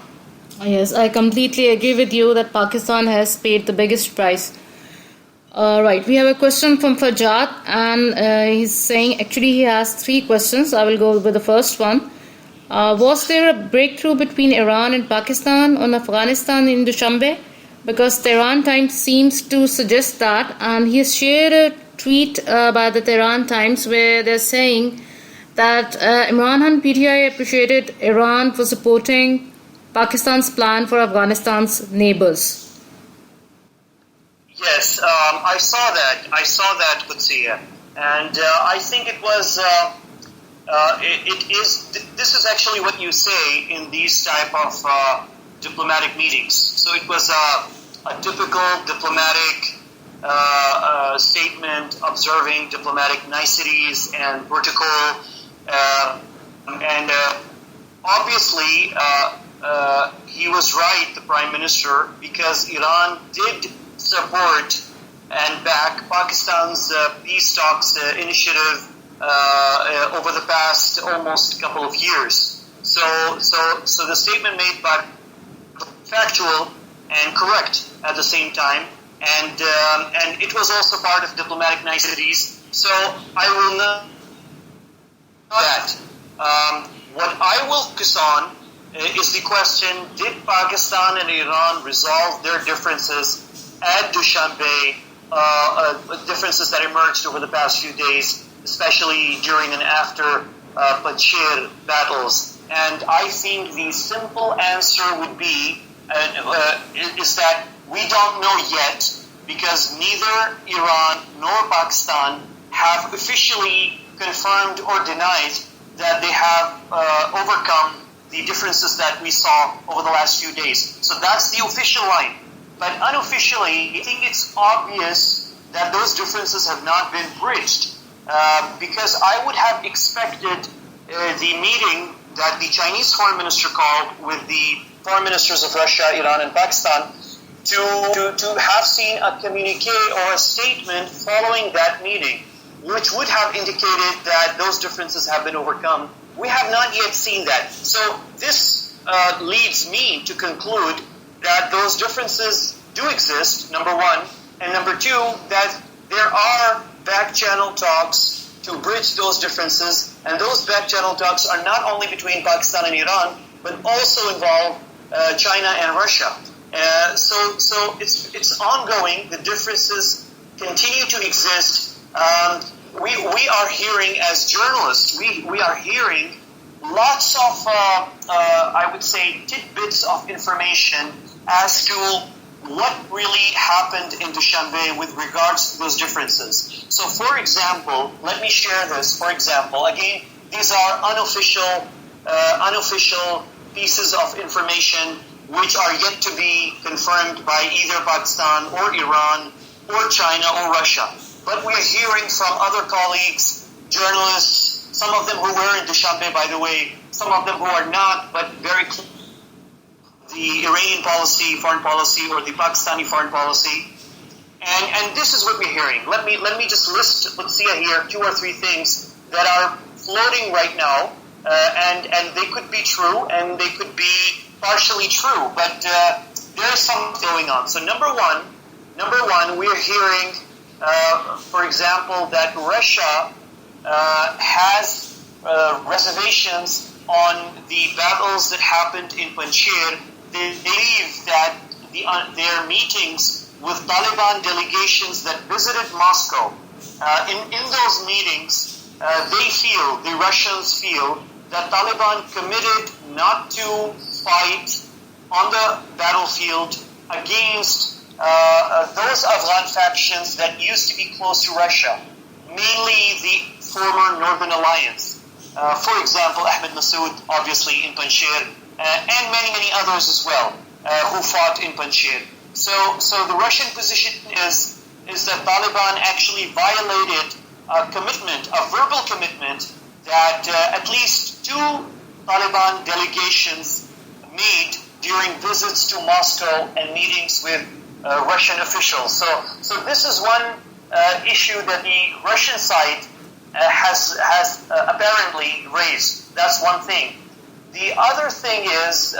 Yes, I completely agree with you that Pakistan has paid the biggest price. Right, we have a question from Fajat, and he's saying, actually he has 3 questions. I will go with the first one. Was there a breakthrough between Iran and Pakistan on Afghanistan in Dushanbe? Because Tehran Times seems to suggest that, and he has shared a tweet by the Tehran Times where they're saying that Imran Khan PTI appreciated Iran for supporting Pakistan's plan for Afghanistan's neighbors. Yes, I saw that, Qudsiya, and I think it was. This is actually what you say in these type of diplomatic meetings. So it was a typical diplomatic statement observing diplomatic niceties and protocol, and obviously he was right, the Prime Minister, because Iran did support and back Pakistan's peace talks initiative over the past almost couple of years. So the statement made by factual and correct at the same time, and it was also part of diplomatic niceties. So I will not that. What I will focus on is the question: did Pakistan and Iran resolve their differences at Dushanbe? Differences that emerged over the past few days, especially during and after Panjshir battles. And I think the simple answer would be is that we don't know yet, because neither Iran nor Pakistan have officially confirmed or denied that they have overcome the differences that we saw over the last few days. So that's the official line. But unofficially, I think it's obvious that those differences have not been bridged. Because I would have expected the meeting that the Chinese foreign minister called with the foreign ministers of Russia, Iran, and Pakistan to have seen a communique or a statement following that meeting, which would have indicated that those differences have been overcome. We have not yet seen that. So this leads me to conclude that those differences do exist, number one, and number two, that there are back-channel talks to bridge those differences, and those back-channel talks are not only between Pakistan and Iran, but also involve China and Russia. So it's ongoing. The differences continue to exist. We are hearing, as journalists, we are hearing lots of, I would say, tidbits of information as to what really happened in Dushanbe with regards to those differences. So, for example, let me share this. For example, again, these are unofficial pieces of information which are yet to be confirmed by either Pakistan or Iran or China or Russia. But we are hearing from other colleagues, journalists, some of them who were in Dushanbe, by the way, some of them who are not, but very close. The Iranian policy, foreign policy, or the Pakistani foreign policy, and this is what we're hearing. Let me just list, let's see here, 2 or 3 things that are floating right now, and they could be true and they could be partially true, but there's something going on. So number one, we are hearing, for example, that Russia has reservations on the battles that happened in Panjshir. They believe that their meetings with Taliban delegations that visited Moscow, in those meetings, the Russians feel that Taliban committed not to fight on the battlefield against those Afghan factions that used to be close to Russia, mainly the former Northern Alliance. For example, Ahmed Massoud, obviously, in Panjshir, and many others as well, who fought in Panjshir. So the Russian position is that Taliban actually violated a commitment, a verbal commitment, that at least 2 Taliban delegations made during visits to Moscow and meetings with Russian officials. So this is one issue that the Russian side has apparently raised. That's one thing. The other thing is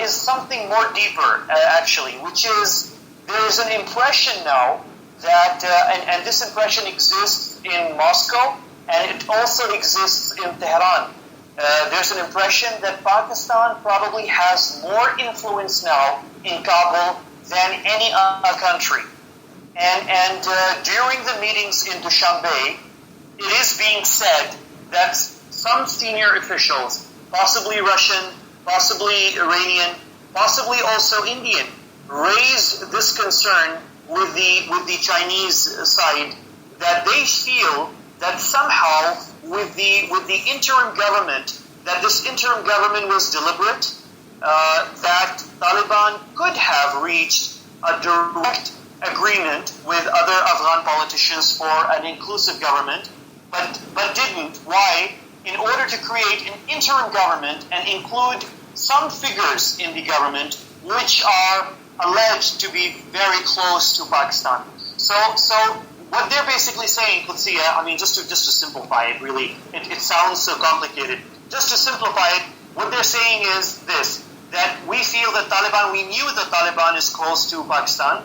something more deeper, actually, which is there is an impression now that, and this impression exists in Moscow, and it also exists in Tehran, there's an impression that Pakistan probably has more influence now in Kabul than any other country. And during the meetings in Dushanbe, it is being said that some senior officials, possibly Russian, possibly Iranian, possibly also Indian, raised this concern with the Chinese side, that they feel that somehow with the interim government, that this interim government was deliberate, that Taliban could have reached a direct agreement with other Afghan politicians for an inclusive government, but didn't. Why? In order to create an interim government and include some figures in the government which are alleged to be very close to Pakistan. So what they're basically saying, Qudsiya, I mean, just to simplify it, really, it sounds so complicated. Just to simplify it, what they're saying is this, that we feel that Taliban, we knew that Taliban is close to Pakistan,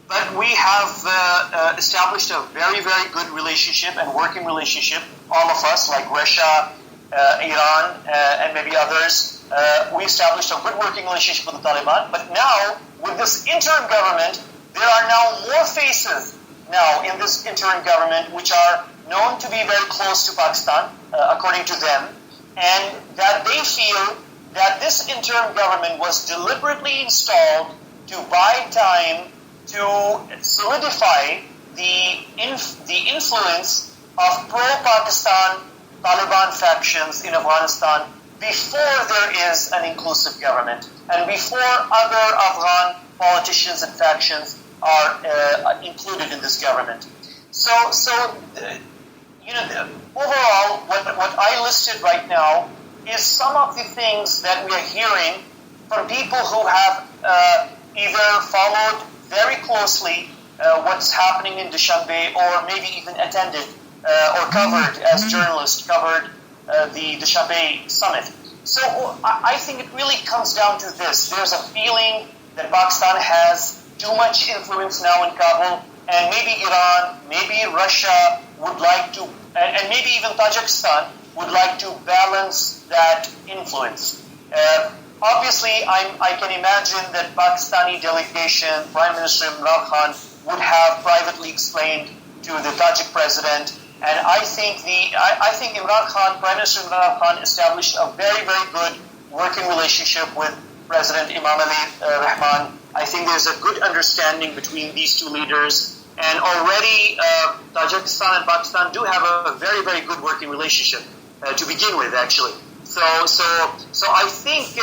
but we have established a very, very good relationship and working relationship, all of us, like Russia, Iran, and maybe others. We established a good working relationship with the Taliban, but now, with this interim government, there are now more faces now in this interim government which are known to be very close to Pakistan, according to them, and that they feel that this interim government was deliberately installed to buy time to solidify the influence of pro-Pakistan Taliban factions in Afghanistan before there is an inclusive government and before other Afghan politicians and factions are included in this government. So overall, what I listed right now is some of the things that we are hearing from people who have either followed very closely what's happening in Dushanbe, or maybe even attended or covered, as journalists, covered the Dushanbe summit. So I think it really comes down to this. There's a feeling that Pakistan has too much influence now in Kabul, and maybe Iran, maybe Russia would like to, and maybe even Tajikistan would like to balance that influence. Obviously, I can imagine that Pakistani delegation, Prime Minister Imran Khan, would have privately explained to the Tajik president, and I think Imran Khan, Prime Minister Imran Khan, established a very, very good working relationship with President Imam Ali Rahman. I think there's a good understanding between these two leaders, and already Tajikistan and Pakistan do have a very, very good working relationship to begin with, actually. So I think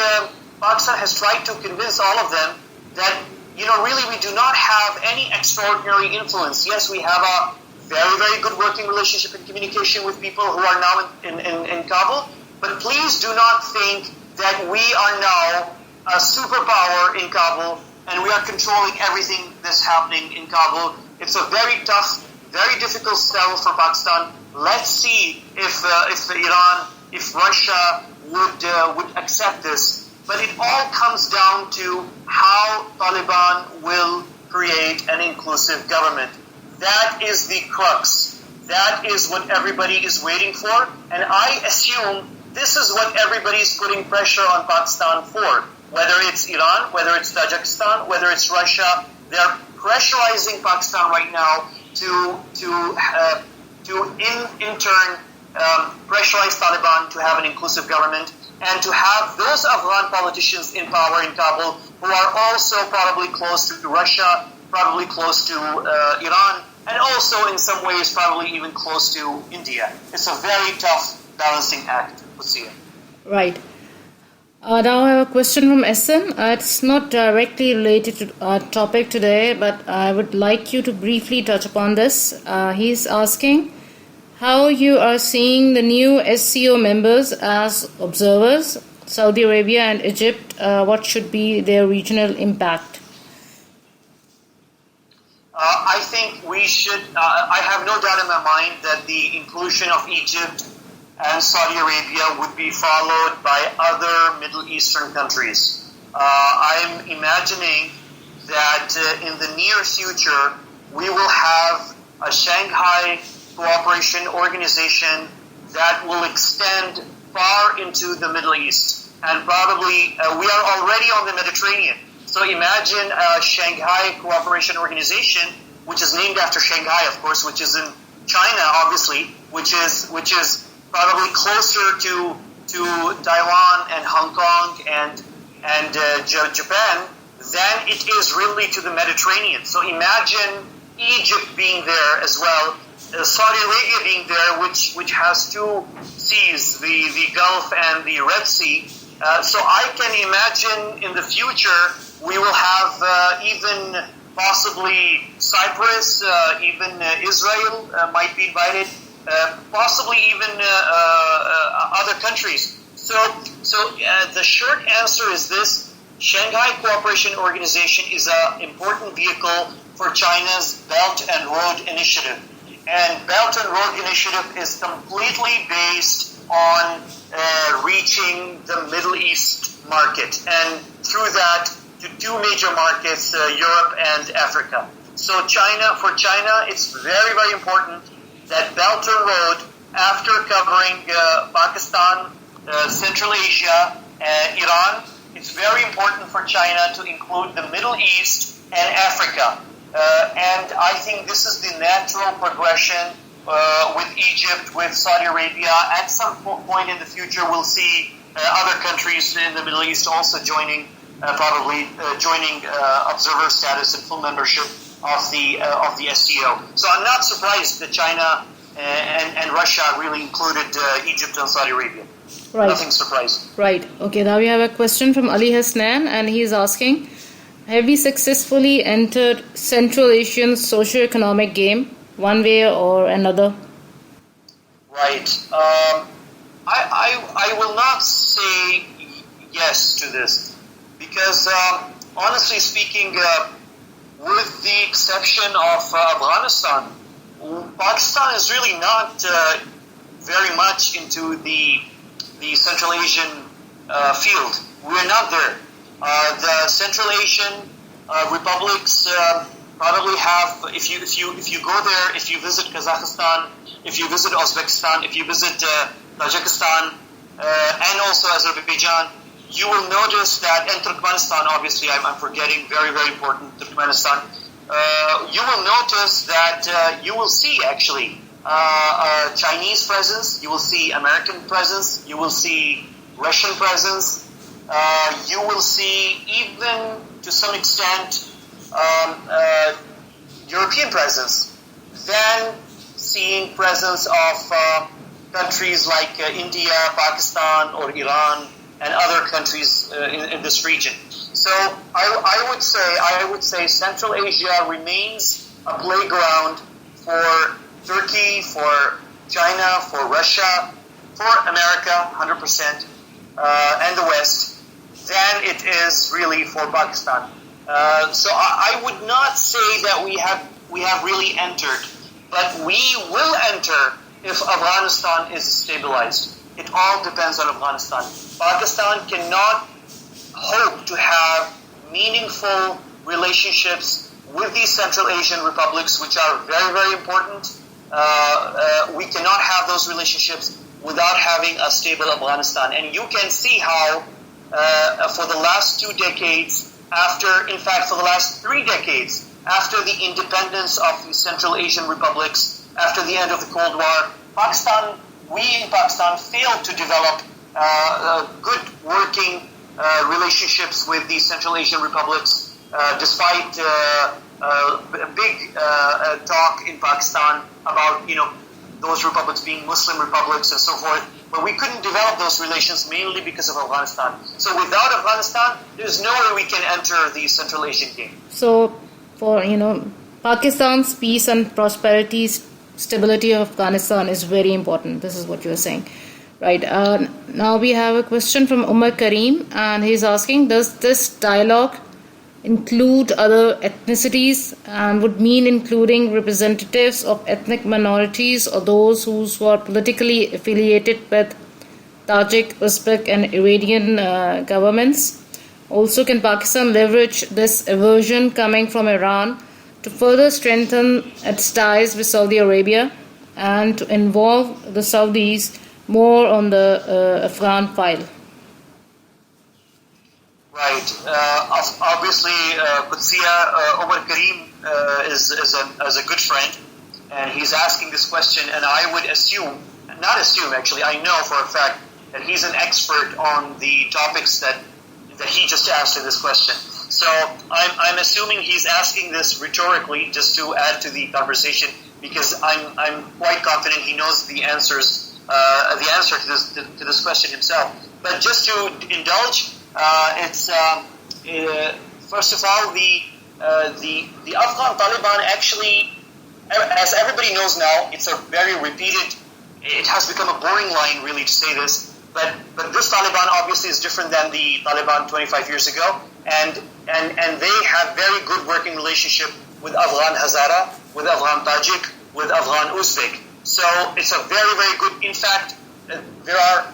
Pakistan has tried to convince all of them that, really we do not have any extraordinary influence. Yes, we have a very, very good working relationship and communication with people who are now in Kabul, but please do not think that we are now a superpower in Kabul and we are controlling everything that's happening in Kabul. It's a very tough, very difficult sell for Pakistan. Let's see if Iran, if Russia would accept this. But it all comes down to how Taliban will create an inclusive government. That is the crux. That is what everybody is waiting for. And I assume this is what everybody is putting pressure on Pakistan for. Whether it's Iran, whether it's Tajikistan, whether it's Russia, they're pressurizing Pakistan right now to in turn pressurize Taliban to have an inclusive government and to have those Afghan politicians in power in Kabul who are also probably close to Russia, probably close to Iran, and also in some ways probably even close to India. It's a very tough balancing act, Qudsiya. Right. Now I have a question from SN. It's not directly related to our topic today, but I would like you to briefly touch upon this. He's asking how you are seeing the new SCO members as observers, Saudi Arabia and Egypt. What should be their regional impact? I think we should, I have no doubt in my mind that the inclusion of Egypt and Saudi Arabia would be followed by other Middle Eastern countries. I'm imagining that in the near future, we will have a Shanghai cooperation organization that will extend far into the Middle East, and probably we are already on the Mediterranean. So imagine a Shanghai Cooperation Organization, which is named after Shanghai, of course, which is in China, obviously, which is probably closer to Taiwan and Hong Kong and Japan than it is really to the Mediterranean. So imagine Egypt being there as well, Saudi Arabia being there, which has two seas, the Gulf and the Red Sea. So I can imagine in the future we will have even possibly Cyprus, even Israel might be invited, possibly even other countries. So the short answer is this: Shanghai Cooperation Organization is an important vehicle for China's Belt and Road Initiative. And Belt and Road Initiative is completely based on reaching the Middle East market, and through that to two major markets, Europe and Africa. So for China, it's very, very important that Belt and Road, after covering Pakistan, Central Asia, Iran, it's very important for China to include the Middle East and Africa. And I think this is the natural progression with Egypt, with Saudi Arabia. At some point in the future, we'll see other countries in the Middle East also joining observer status and full membership of the SCO. So I'm not surprised that China and Russia really included Egypt and Saudi Arabia. Right. Nothing surprising. Right. Okay, now we have a question from Ali Hasnan, and he is asking, have we successfully entered Central Asian socio-economic game, one way or another? Right. I will not say yes to this, because honestly speaking, with the exception of Afghanistan, Pakistan is really not very much into the Central Asian field. We're not there. The Central Asian republics probably have, if you go there, if you visit Kazakhstan, if you visit Uzbekistan, if you visit Tajikistan, and also Azerbaijan, you will notice that, and Turkmenistan, obviously, I'm forgetting, very, very important, Turkmenistan, you will notice that you will see actually Chinese presence, you will see American presence, you will see Russian presence, you will see even to some extent European presence, then seeing presence of countries like India, Pakistan, or Iran, and other countries in this region. So I would say Central Asia remains a playground for Turkey, for China, for Russia, for America, 100%, and the West, than it is really for Pakistan. So I would not say that we have really entered, but we will enter if Afghanistan is stabilized. It all depends on Afghanistan. Pakistan cannot hope to have meaningful relationships with these Central Asian republics, which are very, very important. We cannot have those relationships without having a stable Afghanistan. And you can see how for the last 2 decades, for the last 3 decades, after the independence of the Central Asian republics, after the end of the Cold War, we in Pakistan failed to develop good working relationships with the Central Asian republics, despite big talk in Pakistan about those republics being Muslim republics and so forth. But we couldn't develop those relations mainly because of Afghanistan. So without Afghanistan, there's no way we can enter the Central Asian game. So for Pakistan's peace and prosperity, stability of Afghanistan is very important. This is what you're saying. Right. Now we have a question from Umar Kareem, and he's asking, does this dialogue include other ethnicities, and would mean including representatives of ethnic minorities or those who are politically affiliated with Tajik, Uzbek and Iranian governments? Also, can Pakistan leverage this aversion coming from Iran to further strengthen its ties with Saudi Arabia and to involve the Saudis more on the Afghan file. Right. Obviously, Omar Karim is a good friend, and he's asking this question, and I would I know for a fact that he's an expert on the topics that he just asked in this question. So I'm assuming he's asking this rhetorically just to add to the conversation, because I'm quite confident he knows the answer to this question himself. But just to indulge, it's first of all the Afghan Taliban actually, as everybody knows now, it's a very repeated. It has become a boring line really to say this, but this Taliban obviously is different than the Taliban 25 years ago, and they have very good working relationship with Afghan Hazara, with Afghan Tajik, with Afghan Uzbek. So it's a very, very good. In fact, there are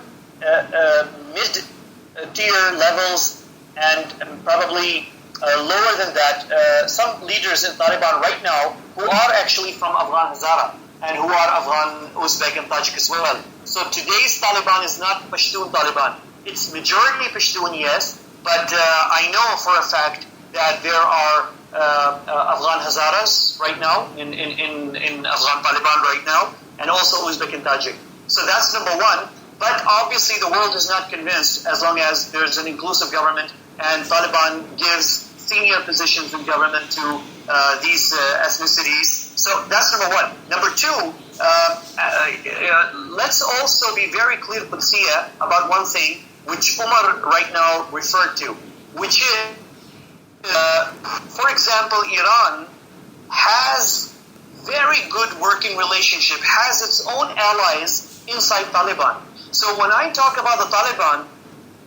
mid-tier levels and probably lower than that. Some leaders in Taliban right now who are actually from Afghan Hazara and who are Afghan Uzbek and Tajik as well. So today's Taliban is not Pashtun Taliban. It's majority Pashtun, yes, but I know for a fact that there are Afghan Hazaras right now in Afghan Taliban right now, and also Uzbek and Tajik. So that's number one. But obviously the world is not convinced as long as there's an inclusive government and Taliban gives senior positions in government to these ethnicities. So that's number one. Number two, let's also be very clear, Qudsiya, about one thing which Umar right now referred to, which is, for example, Iran has very good working relationship, has its own allies inside Taliban. So when I talk about the Taliban,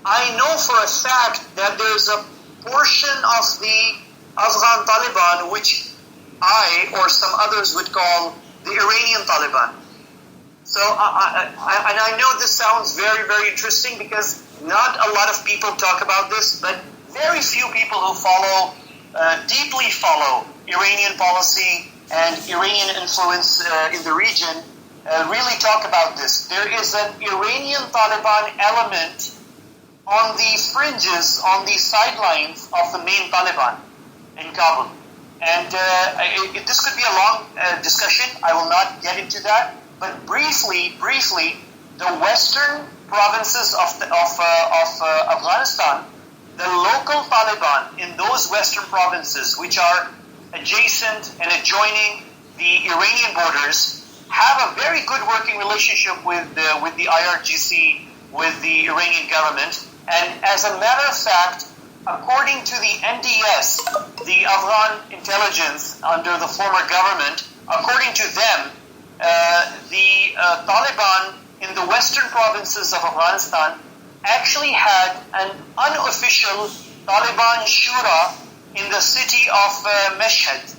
I know for a fact that there's a portion of the Afghan Taliban which I or some others would call the Iranian Taliban. So I know this sounds very, very interesting because not a lot of people talk about this, but very few people who deeply follow Iranian policy and Iranian influence in the region really talk about this. There is an Iranian Taliban element on the fringes, on the sidelines of the main Taliban in Kabul. And this could be a long discussion. I will not get into that. But briefly, the western provinces of Afghanistan, the local Taliban in those western provinces, which are adjacent and adjoining the Iranian borders, have a very good working relationship with the IRGC, with the Iranian government. And as a matter of fact, according to the NDS, the Afghan intelligence under the former government, according to them, the Taliban in the western provinces of Afghanistan actually had an unofficial Taliban Shura in the city of Mashhad,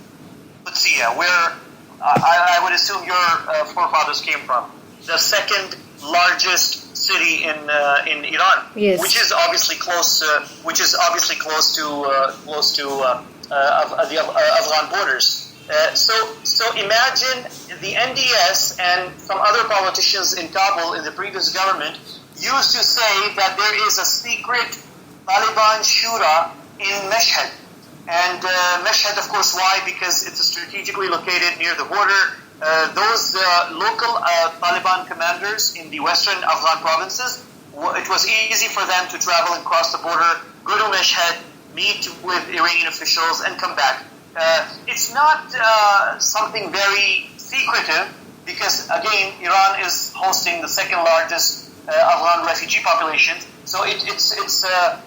Qudsiya, where I would assume your forefathers came from, the second largest city in Iran, yes, which is obviously close to the Afghan borders. So imagine the NDS and some other politicians in Kabul in the previous government used to say that there is a secret Taliban Shura in Mashhad. And Mashhad, of course, why? Because it's strategically located near the border. Those local Taliban commanders in the western Afghan provinces, it was easy for them to travel and cross the border, go to Mashhad, meet with Iranian officials, and come back. It's not something very secretive because, again, Iran is hosting the second largest Afghan refugee population. So it's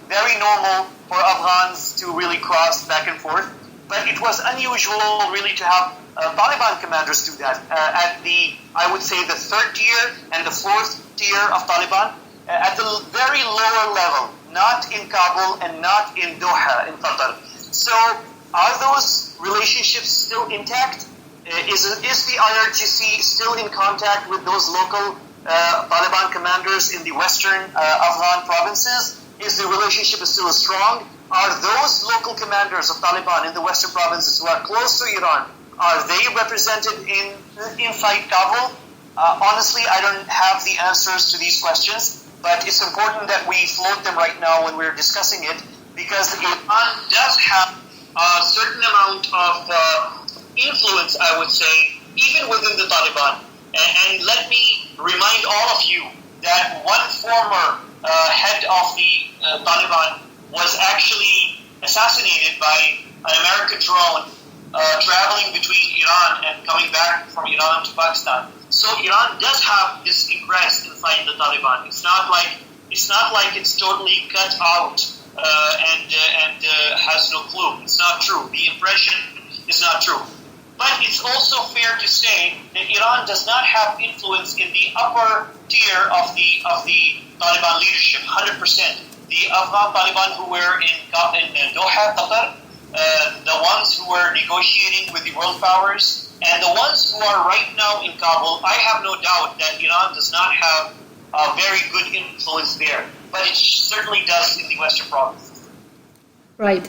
very normal for Afghans to really cross back and forth. But it was unusual really to have Taliban commanders do that at I would say, the third tier and the fourth tier of Taliban at the very lower level, not in Kabul and not in Doha, in Qatar. So are those relationships still intact? Is the IRGC still in contact with those local Taliban commanders in the western Afghan provinces? Is the relationship still strong? Are those local commanders of Taliban in the western provinces who are close to Iran, are they represented inside Kabul? Honestly, I don't have the answers to these questions, but it's important that we float them right now when we're discussing it, because Iran does have a certain amount of influence, I would say, even within the Taliban. And let me remind all of you that one former head of the Taliban was actually assassinated by an American drone traveling between Iran and coming back from Iran to Pakistan. So Iran does have this interest inside the Taliban. It's not like it's totally cut out and has no clue. It's not true. The impression is not true. But it's also fair to say that Iran does not have influence in the upper tier of the Taliban leadership, 100%. The Afghan Taliban who were in Doha, Qatar, the ones who were negotiating with the world powers, and the ones who are right now in Kabul, I have no doubt that Iran does not have a very good influence there. But it certainly does in the Western provinces. Right.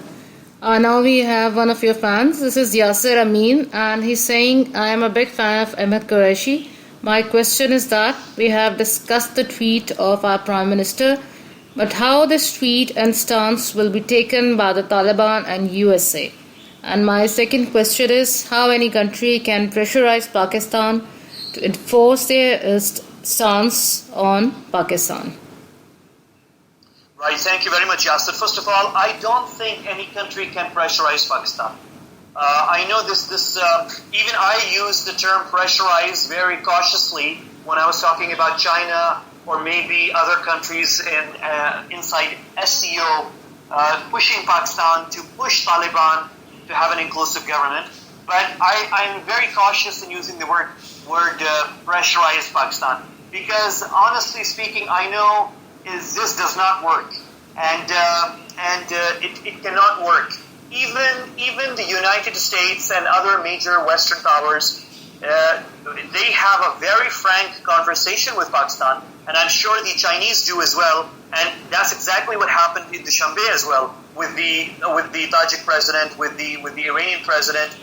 Now we have one of your fans. This is Yasir Amin, and he's saying, I am a big fan of Ahmed Qureshi. My question is that we have discussed the tweet of our Prime Minister, but how this tweet and stance will be taken by the Taliban and USA. And my second question is how any country can pressurize Pakistan to enforce their stance on Pakistan. Right, thank you very much, Yasser. First of all, I don't think any country can pressurize Pakistan. I know this. Even I use the term pressurize very cautiously when I was talking about China or maybe other countries inside SCO pushing Pakistan to push Taliban to have an inclusive government. But I'm very cautious in using the word pressurize Pakistan, because honestly speaking, I know this does not work, and it cannot work. Even the United States and other major Western powers, they have a very frank conversation with Pakistan, and I'm sure the Chinese do as well. And that's exactly what happened in Dushanbe as well with the Tajik president, with the Iranian president.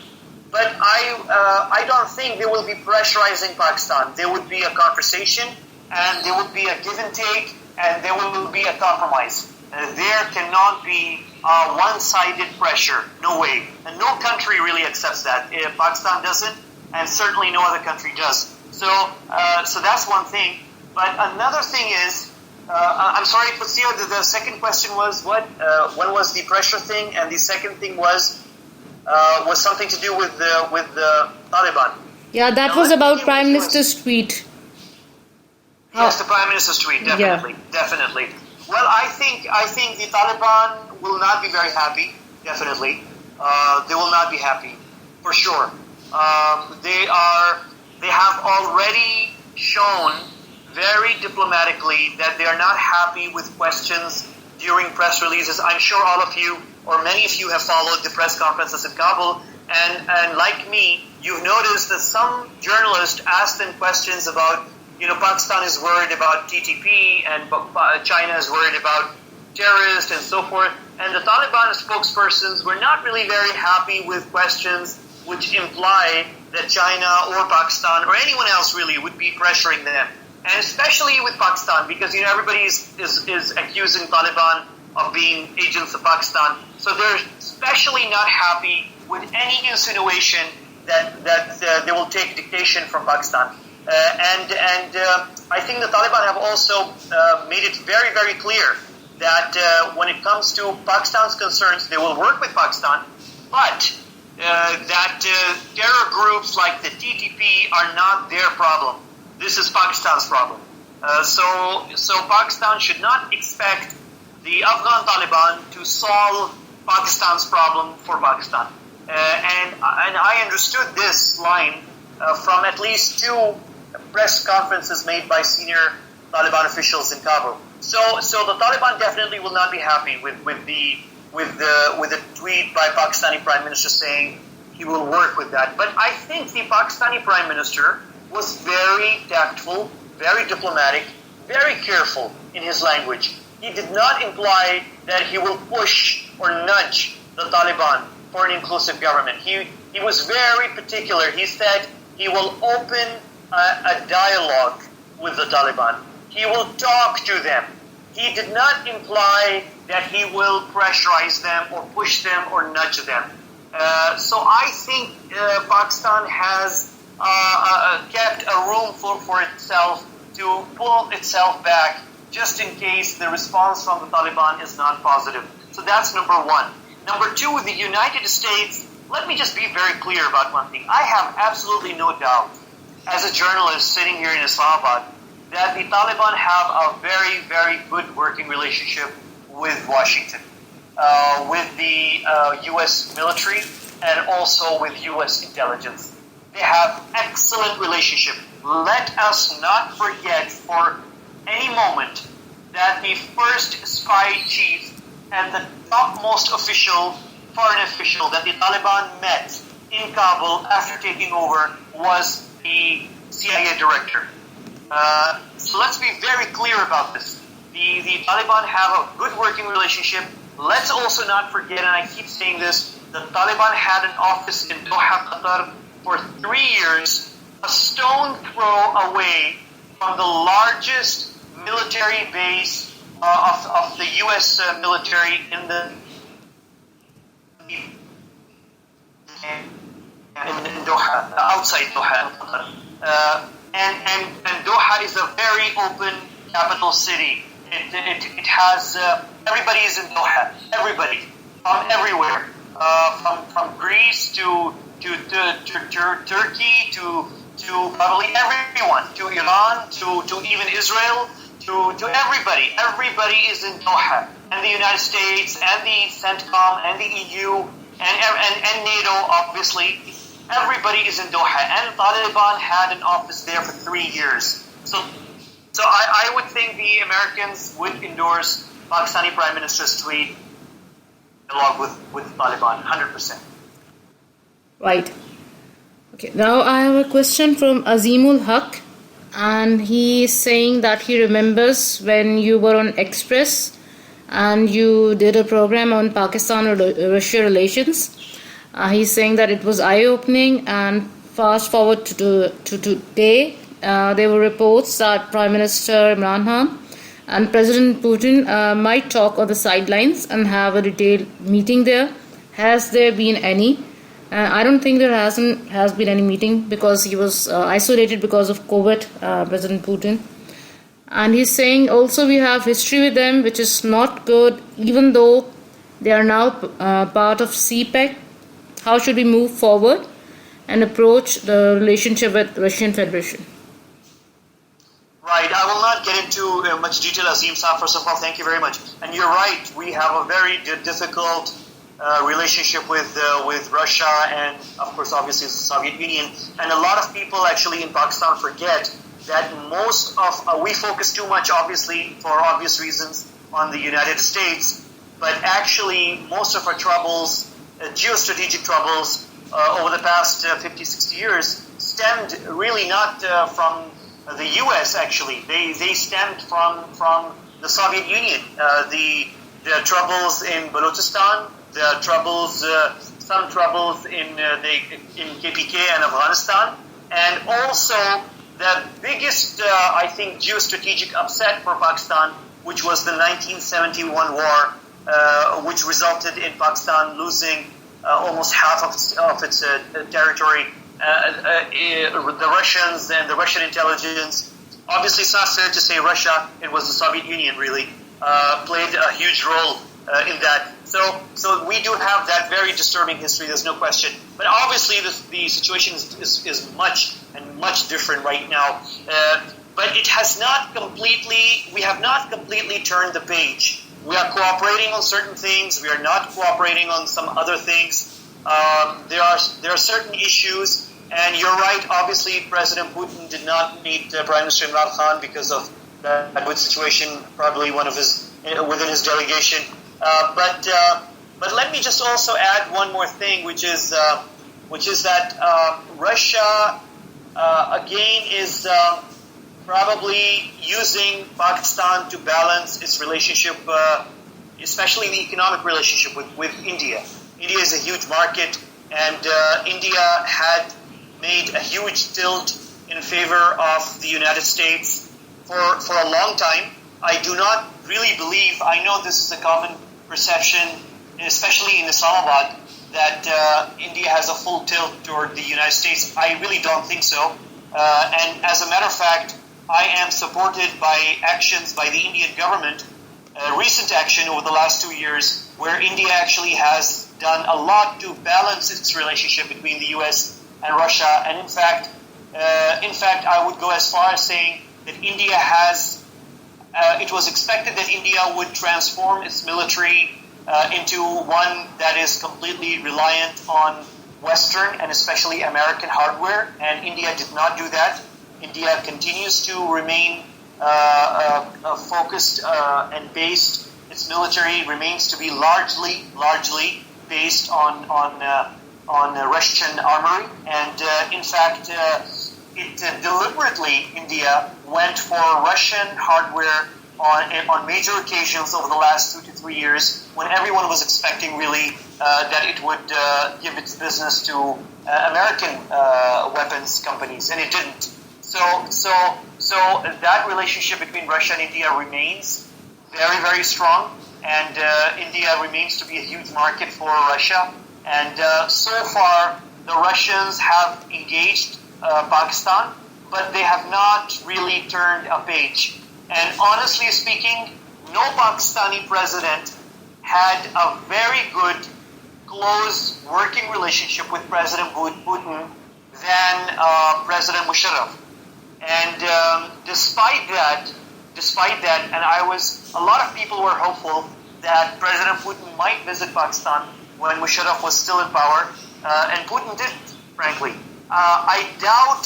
But I don't think they will be pressurizing Pakistan. There would be a conversation, and there would be a give and take, and there will be a compromise. There cannot be one-sided pressure. No way. And no country really accepts that. Pakistan doesn't, and certainly no other country does. So that's one thing. But another thing is, I'm sorry, Qudsiya, the second question was what? When was the pressure thing? And the second thing was something to do with the Taliban. Yeah, that was about Prime Minister's tweet. Yes, the Prime Minister's tweet, definitely, definitely. Well, I think the Taliban will not be very happy, definitely. They will not be happy, for sure. They have already shown very diplomatically that they are not happy with questions during press releases. I'm sure all of you, or many of you, have followed the press conferences in Kabul, and like me, you've noticed that some journalists asked them questions about, Pakistan is worried about TTP, and China is worried about terrorists and so forth. And the Taliban spokespersons were not really very happy with questions which imply that China or Pakistan or anyone else really would be pressuring them. And especially with Pakistan, because everybody is accusing Taliban of being agents of Pakistan. So they're especially not happy with any insinuation that they will take dictation from Pakistan. And I think the Taliban have also made it very, very clear that when it comes to Pakistan's concerns, they will work with Pakistan, but that terror groups like the TTP are not their problem. This is Pakistan's problem. So Pakistan should not expect the Afghan Taliban to solve Pakistan's problem for Pakistan. And I understood this line from at least two press conferences made by senior Taliban officials in Kabul. So the Taliban definitely will not be happy with the tweet by Pakistani Prime Minister saying he will work with that. But I think the Pakistani Prime Minister was very tactful, very diplomatic, very careful in his language. He did not imply that he will push or nudge the Taliban for an inclusive government. He was very particular. He said he will open a dialogue with the Taliban. He will talk to them. He did not imply that he will pressurize them or push them or nudge them. So I think Pakistan has kept a room for itself to pull itself back just in case the response from the Taliban is not positive. So that's number one. Number two, the United States, let me just be very clear about one thing. I have absolutely no doubt, as a journalist sitting here in Islamabad, that the Taliban have a very, very good working relationship with Washington, with the U.S. military, and also with U.S. intelligence. They have excellent relationship. Let us not forget for any moment that the first spy chief and the topmost official, foreign official that the Taliban met in Kabul after taking over was the CIA director. So let's be very clear about this. The Taliban have a good working relationship. Let's also not forget, and I keep saying this, the Taliban had an office in Doha, Qatar for 3 years, a stone throw away from the largest military base of the U.S. military in Doha, outside Doha. And Doha is a very open capital city. It has everybody is in Doha. Everybody from everywhere, from Greece to Turkey to probably everyone, to Iran to even Israel, to everybody. Everybody is in Doha, and the United States and the CENTCOM and the EU and NATO obviously. Everybody is in Doha, and Taliban had an office there for 3 years. So I would think the Americans would endorse Pakistani Prime Minister's tweet along with Taliban, 100%. Right. Okay. Now I have a question from Azimul Haq, and he is saying that he remembers when you were on Express and you did a program on Pakistan-Russia relations. He's saying that it was eye-opening, and fast forward to today, there were reports that Prime Minister Imran Khan and President Putin might talk on the sidelines and have a detailed meeting there. Has there been any? I don't think there has been any meeting because he was isolated because of COVID, President Putin. And he's saying also we have history with them, which is not good, even though they are now part of CPEC. How should we move forward and approach the relationship with Russian Federation? Right. I will not get into much detail, Azim Saab. First of all, thank you very much. And you're right. We have a very difficult relationship with Russia and, of course, obviously the Soviet Union. And a lot of people actually in Pakistan forget that most of we focus too much, obviously, for obvious reasons, on the United States. But actually, most of our troubles, geostrategic troubles over the past 50, 60 years stemmed really not from the U.S. actually. They stemmed from the Soviet Union. The troubles in Balochistan, the troubles, some troubles in KPK and Afghanistan, and also the biggest, I think, geostrategic upset for Pakistan, which was the 1971 war, which resulted in Pakistan losing almost half of its territory. The Russians and the Russian intelligence, obviously it's not fair to say Russia, it was the Soviet Union really, played a huge role in that. So we do have that very disturbing history, there's no question. But obviously the situation is much different right now. But it has not completely, we have not completely turned the page. We are cooperating on certain things, we are not cooperating on some other things. There are certain issues, and you're right, obviously President Putin did not meet Prime Minister Imran Khan because of that good situation, probably one of his, within his delegation. But let me just also add one more thing, which is that Russia again is probably using Pakistan to balance its relationship, especially the economic relationship with India. India is a huge market, and India had made a huge tilt in favor of the United States for a long time. I do not really believe, I know this is a common perception, especially in Islamabad, that India has a full tilt toward the United States. I really don't think so. And as a matter of fact, I am supported by actions by the Indian government, recent action over the last 2 years, where India actually has done a lot to balance its relationship between the US and Russia. And in fact, I would go as far as saying that India has, it was expected that India would transform its military into one that is completely reliant on Western and especially American hardware, and India did not do that. India continues to remain focused and based. Its military remains to be largely based on Russian armory, and in fact, it deliberately, India went for Russian hardware on major occasions over the last 2 to 3 years, when everyone was expecting really that it would give its business to American weapons companies, and it didn't. So that relationship between Russia and India remains very, very strong, and India remains to be a huge market for Russia. And so far, the Russians have engaged Pakistan, but they have not really turned a page. And honestly speaking, no Pakistani president had a very good, close working relationship with President Putin than President Musharraf. And despite that, and a lot of people were hopeful that President Putin might visit Pakistan when Musharraf was still in power, and Putin didn't, frankly. I doubt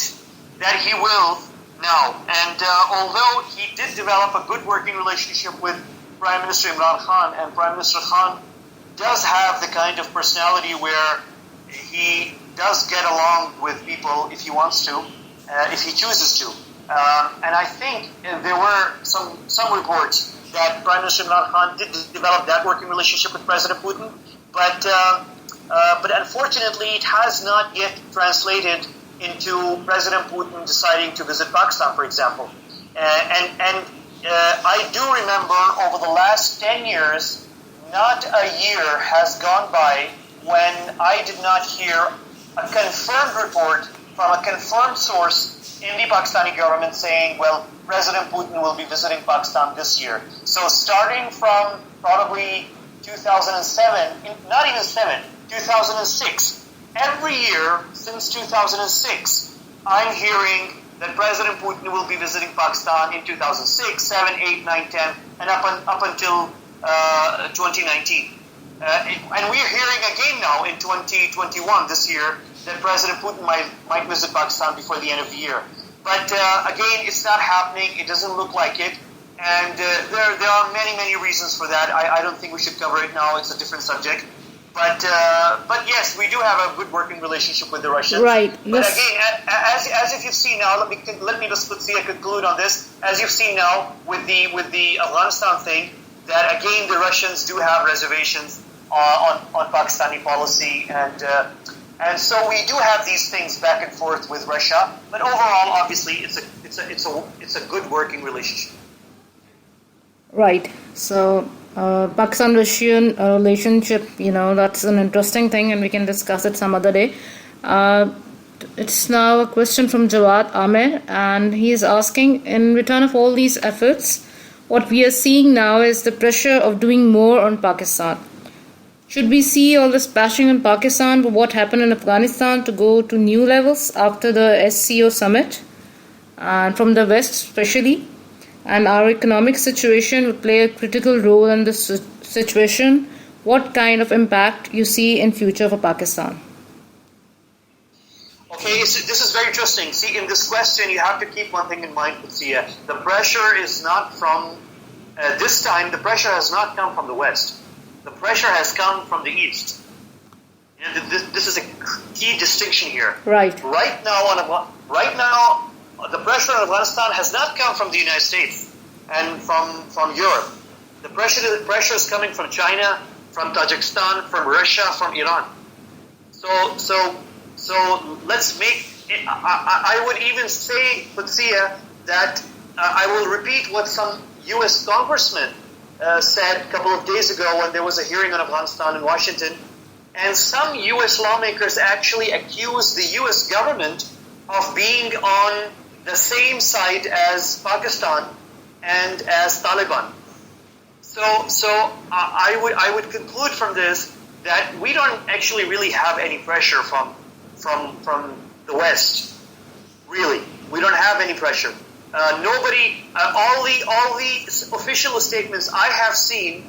that he will now. And although he did develop a good working relationship with Prime Minister Imran Khan, and Prime Minister Khan does have the kind of personality where he does get along with people if he wants to, if he chooses to. And I think there were some reports that Prime Minister Imran Khan did develop that working relationship with President Putin, but unfortunately it has not yet translated into President Putin deciding to visit Pakistan, for example. And I do remember over the last 10 years, not a year has gone by when I did not hear a confirmed report from a confirmed source in the Pakistani government saying, well, President Putin will be visiting Pakistan this year. So starting from probably 2007, not even 2006, every year since 2006, I'm hearing that President Putin will be visiting Pakistan in 2006, 7, 8, 9, 10, and up until 2019. And we're hearing again now in 2021, this year, that President Putin might visit Pakistan before the end of the year. But again, it's not happening. It doesn't look like it. And there are many reasons for that. I don't think we should cover it now. It's a different subject. But yes, we do have a good working relationship with the Russians. Right. But again, as if you've seen now, let me just conclude on this. As you've seen now with the Afghanistan thing, that again the Russians do have reservations on Pakistani policy, and so we do have these things back and forth with Russia. But overall, obviously, it's a good working relationship. Right. So Pakistan-Russian relationship, that's an interesting thing, and we can discuss it some other day. It's now a question from Jawad Amer, and he is asking, in return of all these efforts, what we are seeing now is the pressure of doing more on Pakistan. Should we see all this bashing on Pakistan for what happened in Afghanistan to go to new levels after the SCO summit, and from the West especially? And our economic situation would play a critical role in this situation. What kind of impact you see in future for Pakistan? Okay, so this is very interesting. See, in this question, you have to keep one thing in mind, Qudsiya. The pressure is not from, this time, the pressure has not come from the West. The pressure has come from the East. This is a key distinction here. Right. Right now, the pressure on Afghanistan has not come from the United States and from Europe. The pressure is coming from China, from Tajikistan, from Russia, from Iran. So let's make I would even say, Qudsiya, that I will repeat what some U.S. congressman said a couple of days ago when there was a hearing on Afghanistan in Washington. And some U.S. lawmakers actually accused the U.S. government of being on the same side as Pakistan and as Taliban. So I would conclude from this that we don't actually really have any pressure from the West. Really, we don't have any pressure. Nobody. All the official statements I have seen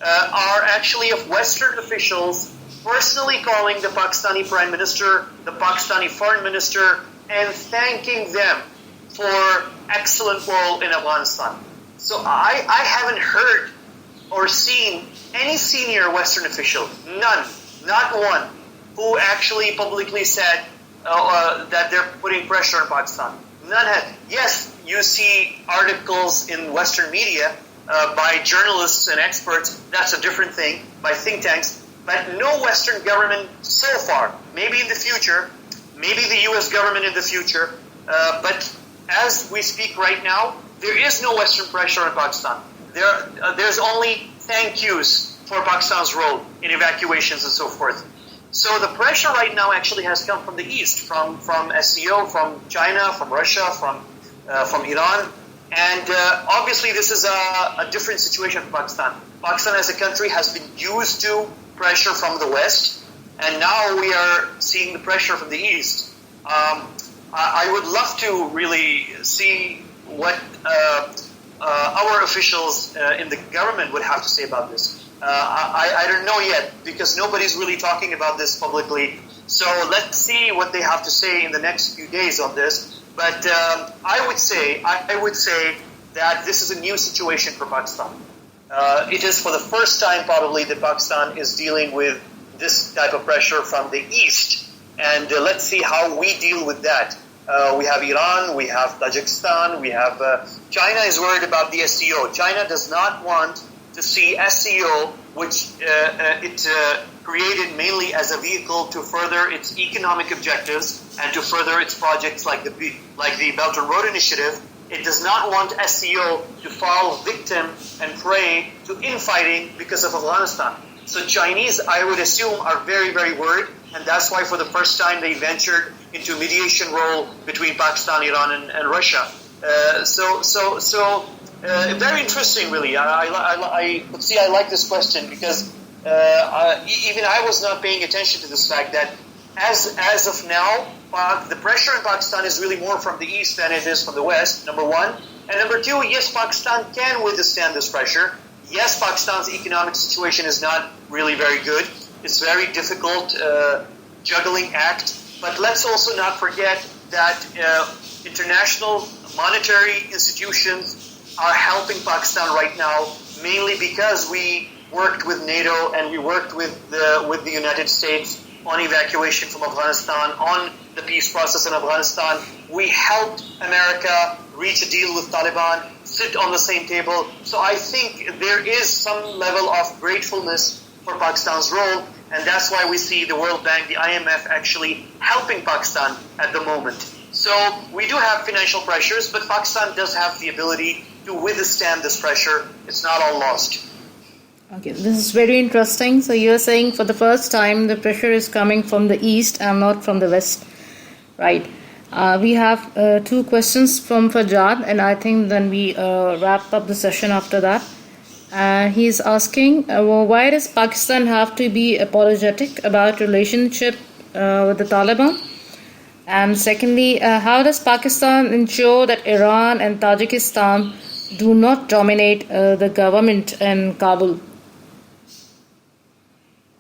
are actually of Western officials personally calling the Pakistani Prime Minister, the Pakistani Foreign Minister, and thanking them for excellent role in Afghanistan. So I haven't heard or seen any senior Western official, none, not one, who actually publicly said that they're putting pressure on Pakistan. None has. Yes, you see articles in Western media by journalists and experts. That's a different thing, by think tanks. But no Western government so far, maybe in the future, maybe the U.S. government in the future, but as we speak right now, there is no Western pressure on Pakistan. There's only thank yous for Pakistan's role in evacuations and so forth. So the pressure right now actually has come from the East, from SCO, from China, from Russia, from Iran. And obviously this is a different situation for Pakistan. Pakistan as a country has been used to pressure from the West, and now we are seeing the pressure from the East. I would love to really see what our officials in the government would have to say about this. I don't know yet, because nobody's really talking about this publicly. So let's see what they have to say in the next few days on this. But I would say that this is a new situation for Pakistan. It is for the first time probably that Pakistan is dealing with this type of pressure from the East. And let's see how we deal with that. We have Iran, we have Tajikistan, we have China is worried about the SCO. China does not want to see SCO, which it created mainly as a vehicle to further its economic objectives and to further its projects like the Belt and Road Initiative. It does not want SCO to fall victim and prey to infighting because of Afghanistan. So Chinese, I would assume, are very, very worried, and that's why for the first time they ventured into a mediation role between Pakistan, Iran, and Russia. Very interesting, really. I like this question because even I was not paying attention to this fact that as of now, the pressure in Pakistan is really more from the East than it is from the West, number one. And number two, yes, Pakistan can withstand this pressure. Yes, Pakistan's economic situation is not really very good. It's very difficult juggling act. But let's also not forget that international monetary institutions are helping Pakistan right now, mainly because we worked with NATO and we worked with the United States on evacuation from Afghanistan, on the peace process in Afghanistan. We helped America reach a deal with Taliban, sit on the same table. So I think there is some level of gratefulness for Pakistan's role, and that's why we see the World Bank, the IMF actually helping Pakistan at the moment. So we do have financial pressures, but Pakistan does have the ability to withstand this pressure. It's not all lost. Okay, this is very interesting. So you're saying for the first time the pressure is coming from the East and not from the West, right? We have two questions from Fajad, and I think then we wrap up the session after that. He's asking, why does Pakistan have to be apologetic about relationship with the Taliban? And secondly, how does Pakistan ensure that Iran and Tajikistan do not dominate the government in Kabul?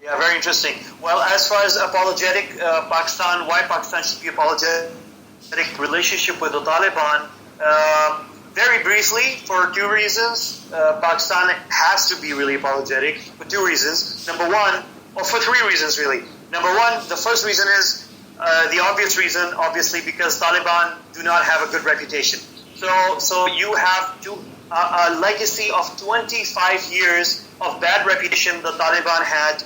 Yeah, very interesting. Well, as far as apologetic, why Pakistan should be apologetic relationship with the Taliban, very briefly, for two reasons. Pakistan has to be really apologetic for two reasons. Number one, or for three reasons really. Number one, the first reason is the obvious reason, obviously, because Taliban do not have a good reputation. So you have a legacy of 25 years of bad reputation the Taliban had,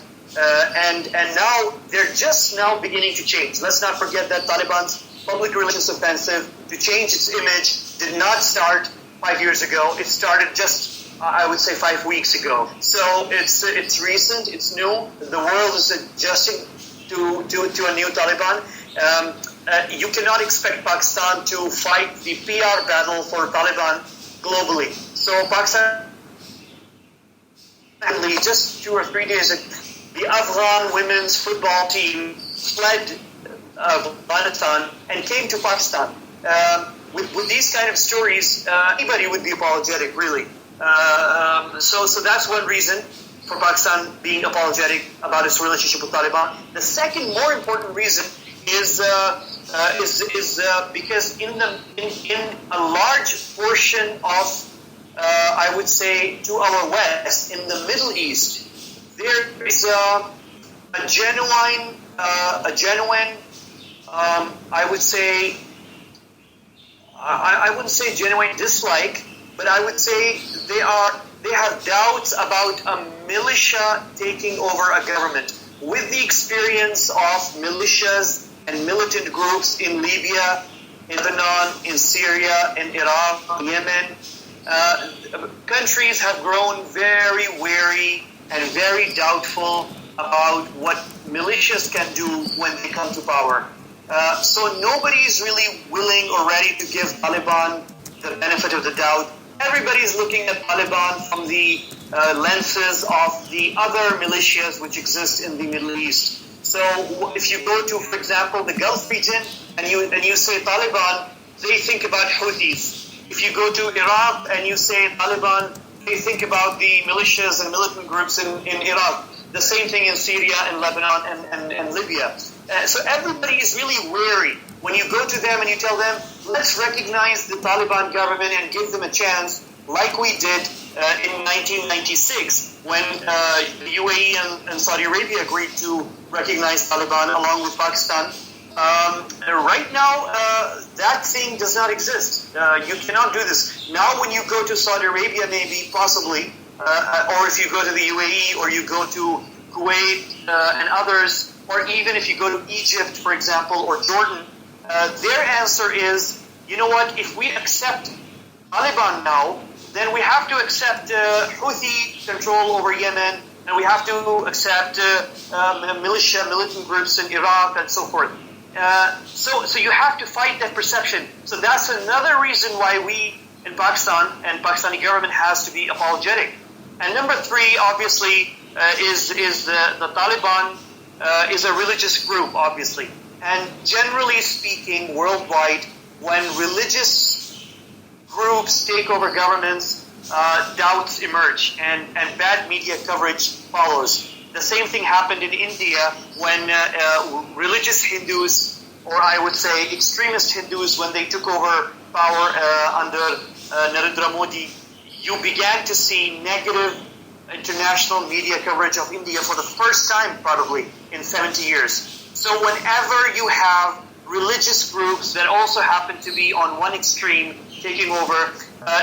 and now they're just now beginning to change. Let's not forget that Taliban's public relations offensive to change its image did not start 5 years ago. It started just, I would say, 5 weeks ago. So it's recent, it's new. The world is adjusting to a new Taliban. You cannot expect Pakistan to fight the PR battle for Taliban globally. So Pakistan, just 2 or 3 days ago, the Afghan women's football team fled Afghanistan and came to Pakistan. With these kind of stories, anybody would be apologetic, really. So that's one reason for Pakistan being apologetic about its relationship with Taliban. The second, more important reason is because in a large portion of, I would say, to our west, in the Middle East, there is a genuine, I would say, I wouldn't say genuine dislike, but I would say they have doubts about a militia taking over a government. With the experience of militias and militant groups in Libya, in Lebanon, in Syria, in Iraq, Yemen, countries have grown very wary and very doubtful about what militias can do when they come to power. So nobody is really willing or ready to give Taliban the benefit of the doubt. Everybody is looking at Taliban from the lenses of the other militias which exist in the Middle East. So if you go to, for example, the Gulf region and you say Taliban, they think about Houthis. If you go to Iraq and you say Taliban, they think about the militias and militant groups in Iraq. The same thing in Syria and Lebanon and Libya. So everybody is really wary. When you go to them and you tell them, let's recognize the Taliban government and give them a chance, like we did in 1996 when the UAE and Saudi Arabia agreed to recognize Taliban along with Pakistan. Right now, that thing does not exist. You cannot do this. Now when you go to Saudi Arabia, maybe, possibly, or if you go to the UAE or you go to Kuwait and others, or even if you go to Egypt, for example, or Jordan, their answer is, you know what, if we accept Taliban now, then we have to accept Houthi control over Yemen, and we have to accept militant groups in Iraq and so forth. So you have to fight that perception. So that's another reason why we in Pakistan and Pakistani government has to be apologetic. And number 3, obviously, is the Taliban is a religious group, obviously. And generally speaking, worldwide, when religious groups take over governments, doubts emerge and bad media coverage follows. The same thing happened in India when religious Hindus, or I would say extremist Hindus, when they took over power under Narendra Modi, you began to see negative international media coverage of India for the first time probably in 70 years. So whenever you have religious groups that also happen to be on one extreme taking over,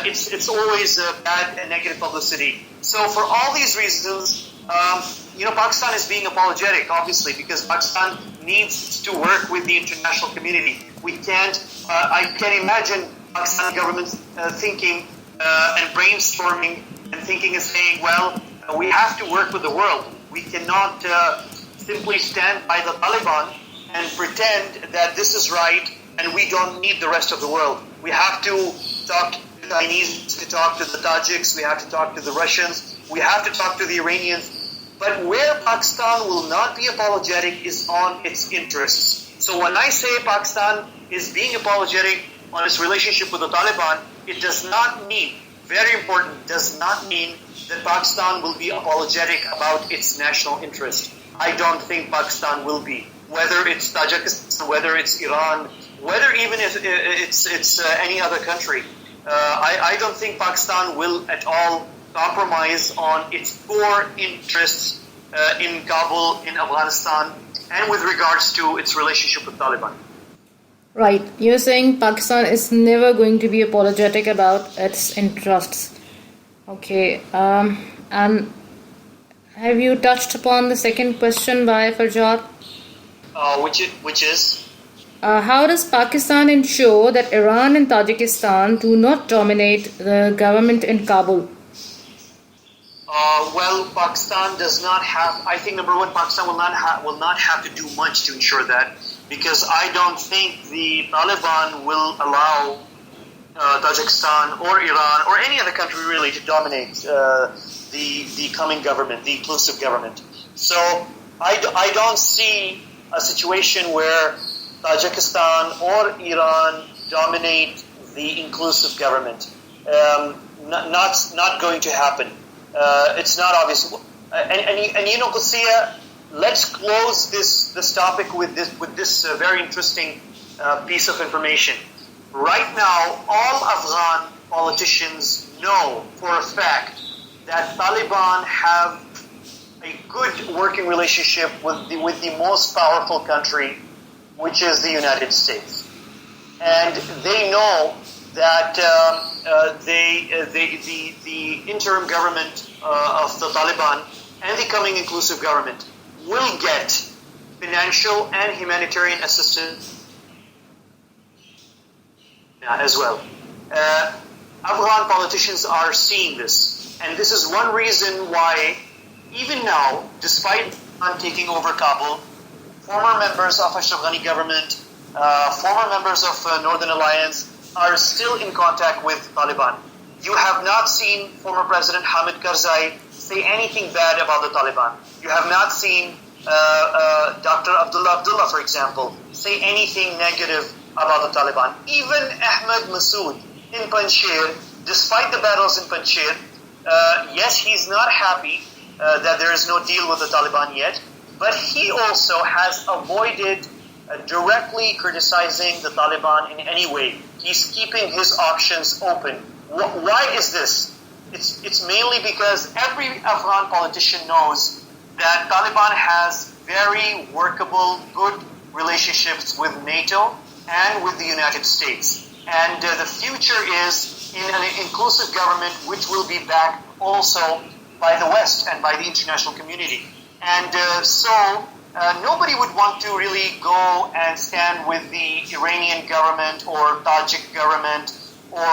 it's always bad and negative publicity. So for all these reasons, Pakistan is being apologetic, obviously, because Pakistan needs to work with the international community. We can't, I can't imagine Pakistani government thinking and brainstorming and thinking and saying, well, we have to work with the world. We cannot simply stand by the Taliban and pretend that this is right and we don't need the rest of the world. We have to talk to the Chinese, to talk to the Tajiks, we have to talk to the Russians, we have to talk to the Iranians. But where Pakistan will not be apologetic is on its interests. So when I say Pakistan is being apologetic on its relationship with the Taliban, it does not mean, very important, does not mean that Pakistan will be apologetic about its national interest. I don't think Pakistan will be. Whether it's Tajikistan, whether it's Iran, whether even if it's any other country, I don't think Pakistan will at all compromise on its core interests in Kabul, in Afghanistan, and with regards to its relationship with Taliban. Right. You're saying Pakistan is never going to be apologetic about its interests. Okay. And have you touched upon the second question by Farjad? Which is? How does Pakistan ensure that Iran and Tajikistan do not dominate the government in Kabul? Well, Pakistan does not have. I think number one, Pakistan will not have to do much to ensure that, because I don't think the Taliban will allow Tajikistan or Iran or any other country really to dominate the coming government, the inclusive government. So I don't see a situation where Tajikistan or Iran dominate the inclusive government. Not going to happen. It's not obvious. And you know, Qudsiya, let's close this topic with this very interesting piece of information. Right now, all Afghan politicians know for a fact that Taliban have a good working relationship with the most powerful country, which is the United States, and they know that the interim government of the Taliban and the coming inclusive government will get financial and humanitarian assistance as well. Afghan politicians are seeing this, and this is one reason why, even now, despite taking over Kabul, former members of Ashraf Ghani government, former members of Northern Alliance are still in contact with Taliban. You have not seen former President Hamid Karzai say anything bad about the Taliban. You have not seen Dr. Abdullah, for example, say anything negative about the Taliban. Even Ahmed Massoud in Panjshir, despite the battles in Panjshir, yes, he's not happy that there is no deal with the Taliban yet, but he also has avoided directly criticizing the Taliban in any way. He's keeping his options open. Why is this? It's mainly because every Afghan politician knows that Taliban has very workable, good relationships with NATO and with the United States. And the future is in an inclusive government which will be backed also by the West and by the international community. And so nobody would want to really go and stand with the Iranian government or Tajik government or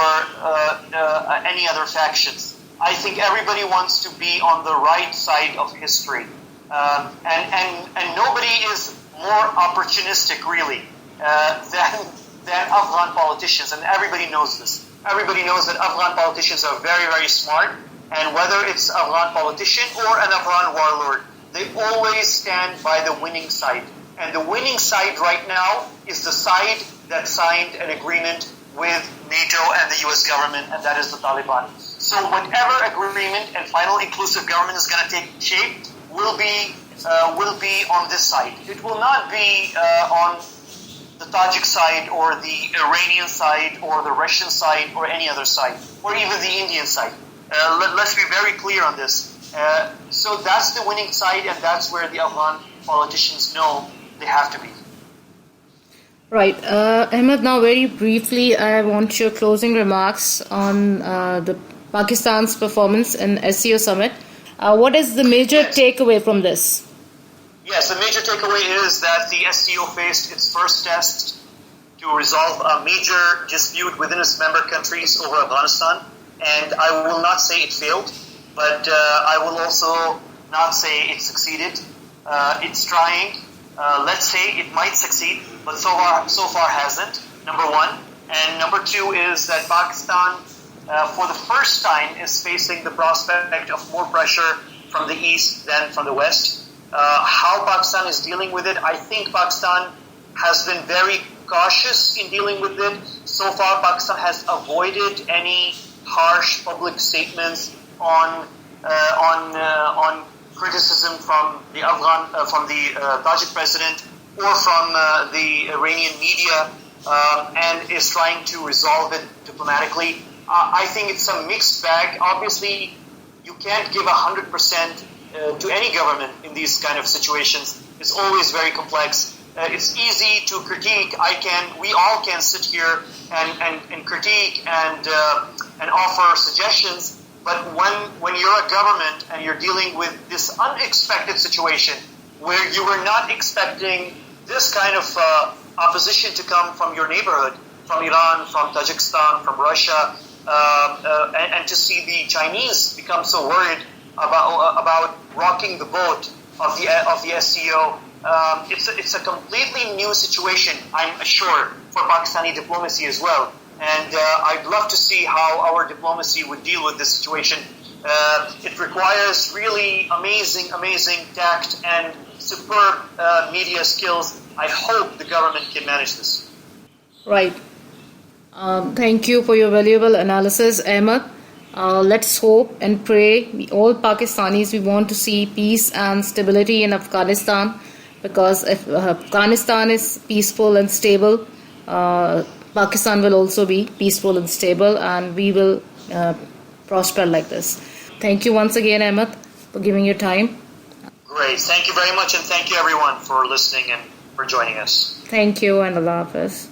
any other factions. I think everybody wants to be on the right side of history. And nobody is more opportunistic, really, than Afghan politicians. And everybody knows this. Everybody knows that Afghan politicians are very, very smart. And whether it's an Afghan politician or an Afghan warlord, they always stand by the winning side. And the winning side right now is the side that signed an agreement with NATO and the US government, and that is the Taliban. So whatever agreement and final inclusive government is going to take shape will be on this side. It will not be on the Tajik side or the Iranian side or the Russian side or any other side, or even the Indian side. Let's be very clear on this. So that's the winning side, and that's where the Afghan politicians know they have to be. Right. Ahmed, now very briefly, I want your closing remarks on the Pakistan's performance in SCO summit. What is the major takeaway from this? Yes, the major takeaway is that the SCO faced its first test to resolve a major dispute within its member countries over Afghanistan. And I will not say it failed, but I will also not say it succeeded. It's trying. Let's say it might succeed, but so far hasn't, number one. And number two is that Pakistan, for the first time, is facing the prospect of more pressure from the East than from the West. How Pakistan is dealing with it, I think Pakistan has been very cautious in dealing with it. So far, Pakistan has avoided any harsh public statements on criticism from the Tajik president or from the Iranian media, and is trying to resolve it diplomatically. I think it's a mixed bag. Obviously, you can't give 100% to any government in these kind of situations. It's always very complex. It's easy to critique. We all can sit here and critique and offer suggestions. But when you're a government and you're dealing with this unexpected situation where you were not expecting this kind of opposition to come from your neighborhood, from Iran, from Tajikistan, from Russia, and to see the Chinese become so worried about rocking the boat of the SCO. It's a completely new situation, I'm sure, for Pakistani diplomacy as well. And I'd love to see how our diplomacy would deal with this situation. It requires really amazing tact and superb media skills. I hope the government can manage this. Right. Thank you for your valuable analysis, Ahmed. Let's hope and pray. All Pakistanis, we want to see peace and stability in Afghanistan, because if Afghanistan is peaceful and stable, Pakistan will also be peaceful and stable, and we will prosper like this. Thank you once again, Ahmed, for giving your time. Great. Thank you very much, and thank you everyone for listening and for joining us. Thank you, and Allah Hafiz.